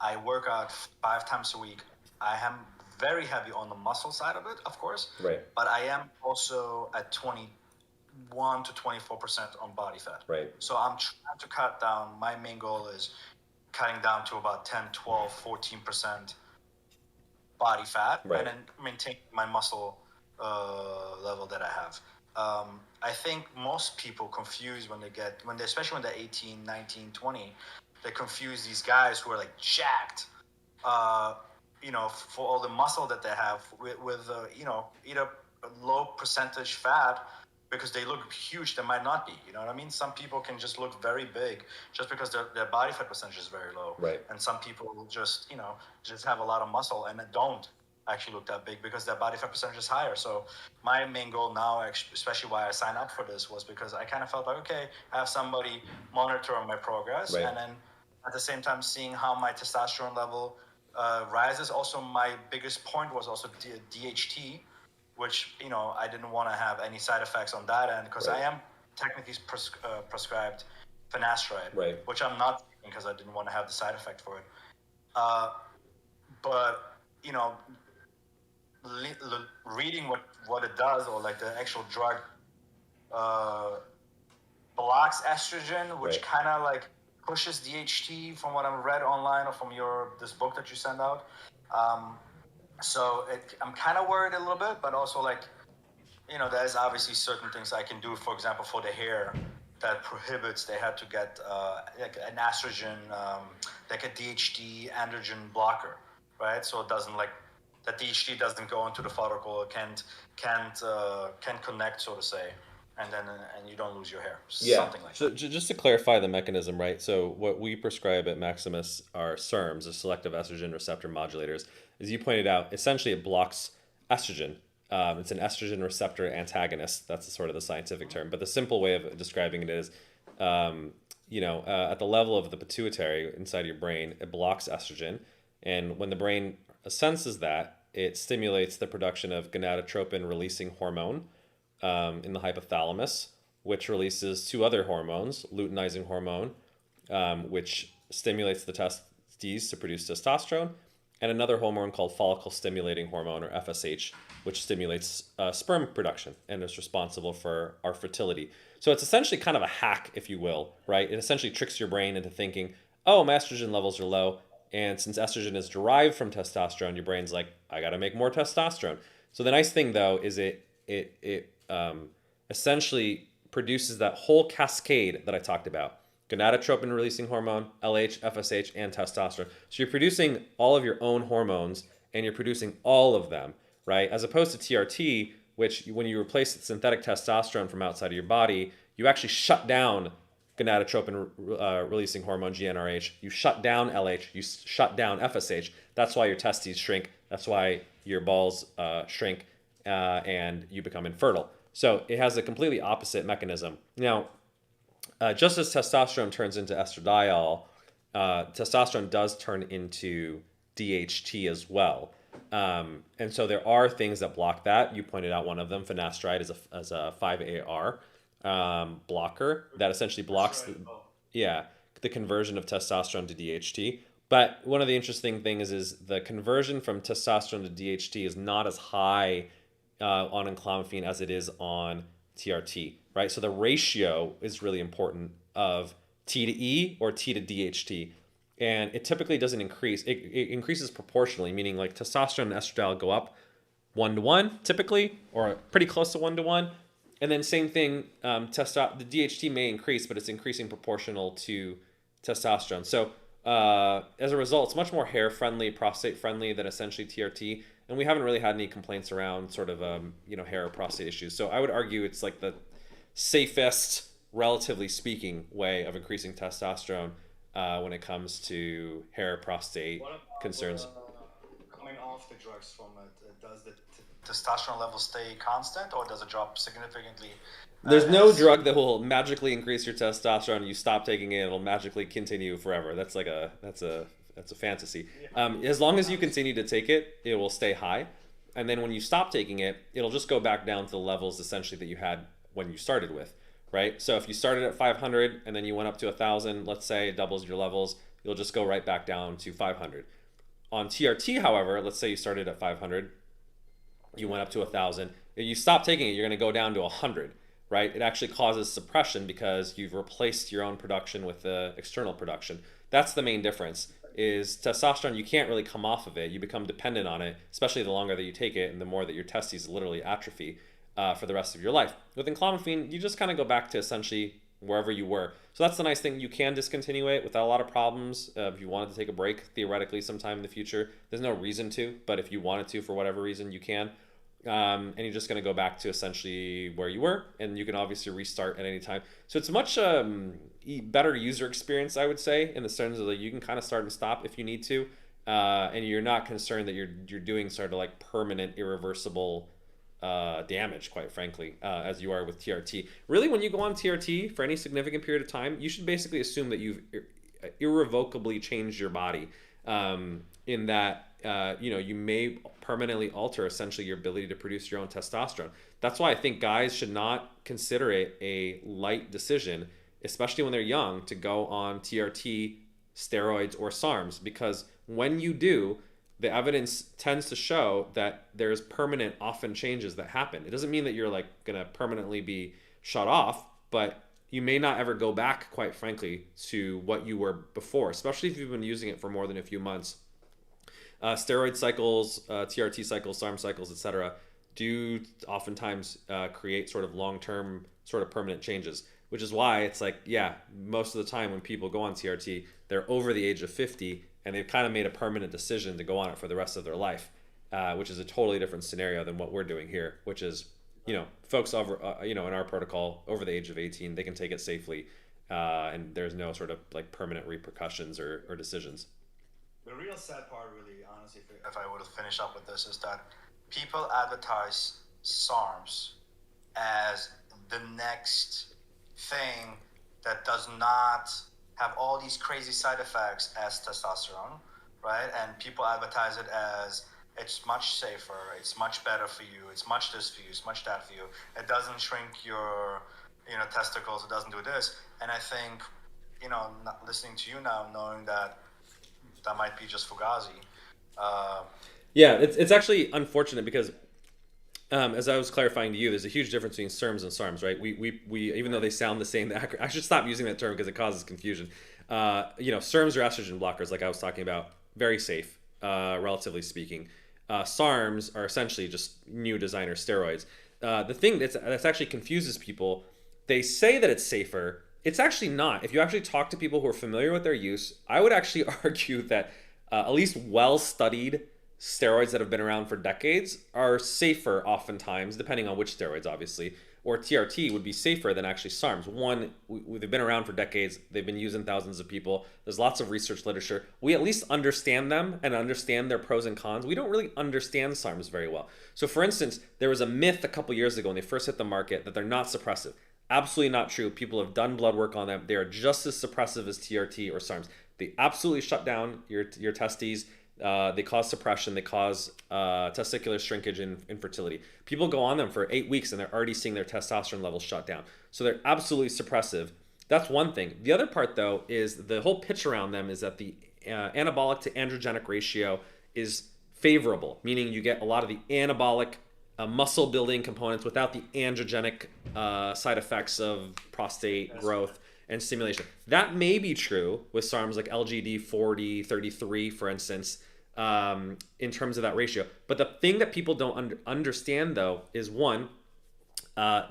I work out 5 times a week. I am very heavy on the muscle side of it, of course. Right. But I am also at 21 to 24% on body fat. Right. So I'm trying to cut down. My main goal is cutting down to about 10, 12, 14% body fat, right, and then maintain my muscle level that I have. I think most people confuse especially when they're 18, 19, 20, they confuse these guys who are like jacked, for all the muscle that they have with either low percentage fat because they look huge. They might not be, you know what I mean? Some people can just look very big just because their body fat percentage is very low. Right. And some people just have a lot of muscle and don't actually look that big because their body fat percentage is higher. So my main goal now, especially why I signed up for this, was because I kind of felt like, okay, I have somebody monitoring my progress, right, and then at the same time seeing how my testosterone level rises. Also, my biggest point was also DHT, which, you know, I didn't want to have any side effects on that end, because I am technically prescribed finasteride, which I'm not, because I didn't want to have the side effect for it. But, you know, reading what it does, or like the actual drug blocks estrogen, which kind of like pushes DHT, from what I've read online or from this book that you sent out. So I'm kind of worried a little bit, but also, like, you know, there's obviously certain things I can do, for example, for the hair, that prohibits they had to get like an estrogen, like a DHT androgen blocker, right? So it doesn't, like, that DHT doesn't go into the follicle, can't connect, so to say, and you don't lose your hair, something like that. Just to clarify the mechanism, right? So what we prescribe at Maximus are SERMs, the selective estrogen receptor modulators. As you pointed out, essentially it blocks estrogen. It's an estrogen receptor antagonist. That's sort of the scientific term. But the simple way of describing it is, at the level of the pituitary inside your brain, it blocks estrogen. And when the brain senses that, it stimulates the production of gonadotropin-releasing hormone in the hypothalamus, which releases two other hormones, luteinizing hormone, which stimulates the testes to produce testosterone, and another hormone called follicle-stimulating hormone, or FSH, which stimulates sperm production and is responsible for our fertility. So it's essentially kind of a hack, if you will, right? It essentially tricks your brain into thinking, oh, my estrogen levels are low, and since estrogen is derived from testosterone, your brain's like, I got to make more testosterone. So the nice thing, though, is it essentially produces that whole cascade that I talked about. Gonadotropin releasing hormone, LH, FSH, and testosterone. So you're producing all of your own hormones, and you're producing all of them, right? As opposed to TRT, which when you replace synthetic testosterone from outside of your body, you actually shut down gonadotropin releasing hormone, GnRH. You shut down LH. You shut down FSH. That's why your testes shrink. That's why your balls shrink, and you become infertile. So it has a completely opposite mechanism. Now, just as testosterone turns into estradiol, testosterone does turn into DHT as well. And so there are things that block that. You pointed out one of them, finasteride, as a 5-AR blocker that essentially blocks the conversion of testosterone to DHT. But one of the interesting things is the conversion from testosterone to DHT is not as high on enclomiphene as it is on TRT, right? So the ratio is really important of T to E or T to DHT. And it typically doesn't increase. It increases proportionally, meaning like testosterone and estradiol go up 1-to-1 typically, or pretty close to 1-to-1. And then same thing, the DHT may increase, but it's increasing proportional to testosterone. So as a result, it's much more hair friendly, prostate friendly than essentially TRT. And we haven't really had any complaints around sort of hair or prostate issues. So I would argue it's like the safest, relatively speaking, way of increasing testosterone when it comes to hair, prostate concerns. Coming off the drugs from it, does the testosterone level stay constant, or does it drop significantly? There's no drug that will magically increase your testosterone. You stop taking it, it'll magically continue forever. That's a fantasy. As long as you continue to take it, it will stay high. And then when you stop taking it, it'll just go back down to the levels essentially that you had when you started with, right? So if you started at 500 and then you went up to 1,000, let's say it doubles your levels, you'll just go right back down to 500. On TRT, however, let's say you started at 500, you went up to 1,000. If you stop taking it, you're going to go down to 100, right? It actually causes suppression because you've replaced your own production with the external production. That's the main difference. Is testosterone, you can't really come off of it. You become dependent on it, especially the longer that you take it and the more that your testes literally atrophy for the rest of your life. With enclomiphene, you just kind of go back to essentially wherever you were. So that's the nice thing. You can discontinue it without a lot of problems. If you wanted to take a break, theoretically, sometime in the future, there's no reason to, but if you wanted to for whatever reason, you can. And you're just going to go back to essentially where you were, and you can obviously restart at any time. So it's a much better user experience, I would say, in the sense of that you can kind of start and stop if you need to, and you're not concerned that you're doing sort of like permanent, irreversible damage, quite frankly, as you are with TRT. Really, when you go on TRT for any significant period of time, you should basically assume that you've irrevocably change your body, in that you may permanently alter essentially your ability to produce your own testosterone. That's why I think guys should not consider it a light decision, especially when they're young, to go on TRT, steroids, or SARMs, because when you do, the evidence tends to show that there's permanent, often changes that happen. It doesn't mean that you're like gonna permanently be shut off, but you may not ever go back, quite frankly, to what you were before, especially if you've been using it for more than a few months. Steroid cycles, TRT cycles, SARM cycles, etc., do oftentimes create sort of long-term, sort of permanent changes, which is why it's like, yeah, most of the time when people go on TRT, they're over the age of 50 and they've kind of made a permanent decision to go on it for the rest of their life, which is a totally different scenario than what we're doing here, which is, folks over, in our protocol over the age of 18, they can take it safely, and there's no sort of like permanent repercussions or decisions. The real sad part, really, honestly, if I were to finish up with this, is that people advertise SARMs as the next thing that does not have all these crazy side effects as testosterone, right? And people advertise it as it's much safer, it's much better for you, it's much this for you, it's much that for you. It doesn't shrink your, testicles, it doesn't do this. And I think, not listening to you now, knowing that might be just Fugazi. Yeah, it's actually unfortunate because, as I was clarifying to you, there's a huge difference between SERMs and SARMs, right? We even though they sound the same, I should stop using that term because it causes confusion. SERMs are estrogen blockers, like I was talking about, very safe, relatively speaking. SARMs are essentially just new designer steroids. The thing that's actually confuses people, they say that it's safer. It's actually not. If you actually talk to people who are familiar with their use, I would actually argue that at least well-studied steroids that have been around for decades are safer oftentimes, depending on which steroids, obviously, or TRT would be safer than actually SARMs. One, they've been around for decades. They've been used in thousands of people. There's lots of research literature. We at least understand them and understand their pros and cons. We don't really understand SARMs very well. So for instance, there was a myth a couple years ago when they first hit the market that they're not suppressive. Absolutely not true. People have done blood work on them. They are just as suppressive as TRT or SARMs. They absolutely shut down your testes. They cause suppression. They cause testicular shrinkage and infertility. People go on them for 8 weeks and they're already seeing their testosterone levels shut down. So they're absolutely suppressive. That's one thing. The other part, though, is the whole pitch around them is that the anabolic to androgenic ratio is favorable, meaning you get a lot of the anabolic muscle building components without the androgenic side effects of prostate growth and stimulation. That may be true with SARMs like LGD 40, 33, for instance, in terms of that ratio. But the thing that people don't understand, though, is one,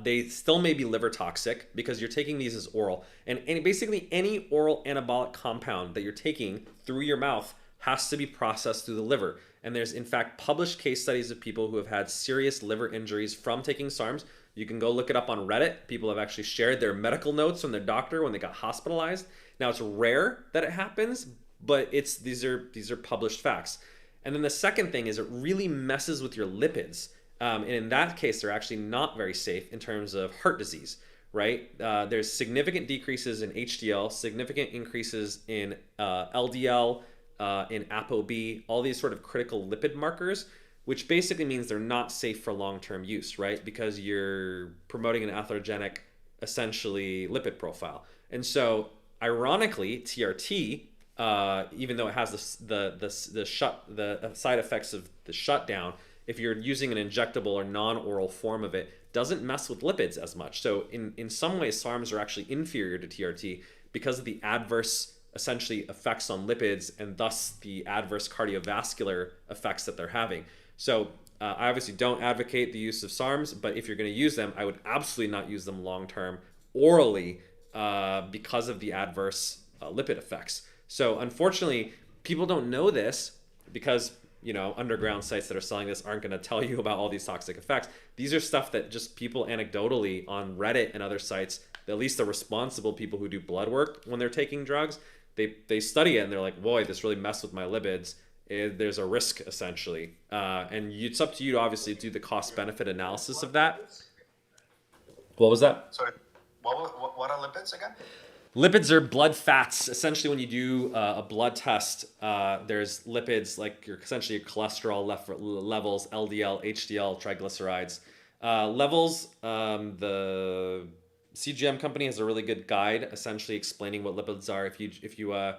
they still may be liver toxic because you're taking these as oral. And basically any oral anabolic compound that you're taking through your mouth has to be processed through the liver. And there's, in fact, published case studies of people who have had serious liver injuries from taking SARMs. You can go look it up on Reddit. People have actually shared their medical notes from their doctor when they got hospitalized. Now, it's rare that it happens, but these are published facts. And then the second thing is it really messes with your lipids. And in that case, they're actually not very safe in terms of heart disease, right? There's significant decreases in HDL, significant increases in LDL, in ApoB, all these sort of critical lipid markers, which basically means they're not safe for long-term use, right? Because you're promoting an atherogenic, essentially, lipid profile. And so, ironically, TRT, even though it has the side effects of the shutdown, if you're using an injectable or non-oral form of it, doesn't mess with lipids as much. So in some ways, SARMs are actually inferior to TRT because of the adverse, essentially, effects on lipids and thus the adverse cardiovascular effects that they're having. So I obviously don't advocate the use of SARMs, but if you're going to use them, I would absolutely not use them long-term orally because of the adverse lipid effects. So unfortunately, people don't know this because underground sites that are selling this aren't going to tell you about all these toxic effects. These are stuff that just people anecdotally on Reddit and other sites, at least the responsible people who do blood work when they're taking drugs, they study it and they're like, boy, this really messed with my lipids. There's a risk, essentially. And it's up to you to obviously do the cost-benefit analysis of that. What was that? Sorry, what are lipids again? Lipids are blood fats. Essentially, when you do a blood test, there's lipids like essentially your cholesterol levels, LDL, HDL, triglycerides levels. The CGM company has a really good guide, essentially explaining what lipids are. If you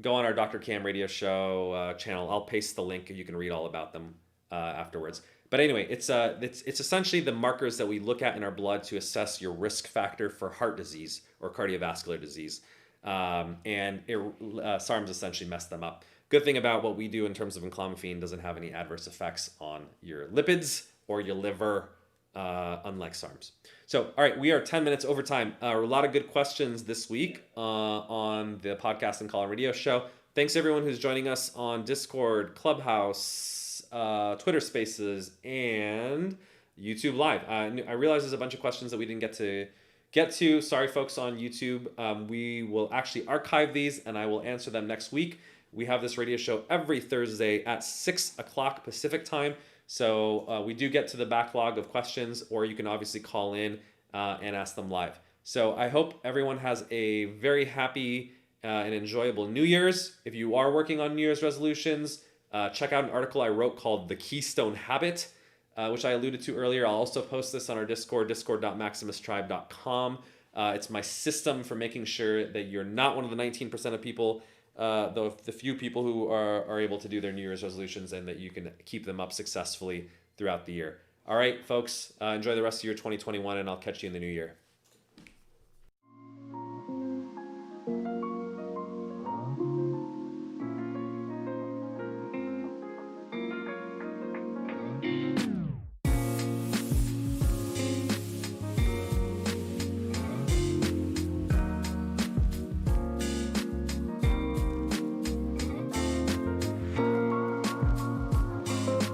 go on our Dr. Cam radio show channel, I'll paste the link. You can read all about them afterwards. But anyway, it's essentially the markers that we look at in our blood to assess your risk factor for heart disease or cardiovascular disease. SARMs essentially mess them up. Good thing about what we do in terms of enclomiphene doesn't have any adverse effects on your lipids or your liver, unlike SARMs. So, all right, we are 10 minutes over time. A lot of good questions this week on the podcast and call and radio show. Thanks everyone who's joining us on Discord, Clubhouse, Twitter Spaces, and YouTube Live. I realize there's a bunch of questions that we didn't get to. Sorry, folks on YouTube. We will actually archive these, and I will answer them next week. We have this radio show every Thursday at 6 o'clock Pacific time. So we do get to the backlog of questions, or you can obviously call in and ask them live. So I hope everyone has a very happy and enjoyable New Year's. If you are working on New Year's resolutions, check out an article I wrote called The Keystone Habit, which I alluded to earlier. I'll also post this on our Discord, discord.maximistribe.com. It's my system for making sure that you're not one of the 19% of people, the few people who are able to do their New Year's resolutions, and that you can keep them up successfully throughout the year. All right, folks, enjoy the rest of your 2021, and I'll catch you in the new year.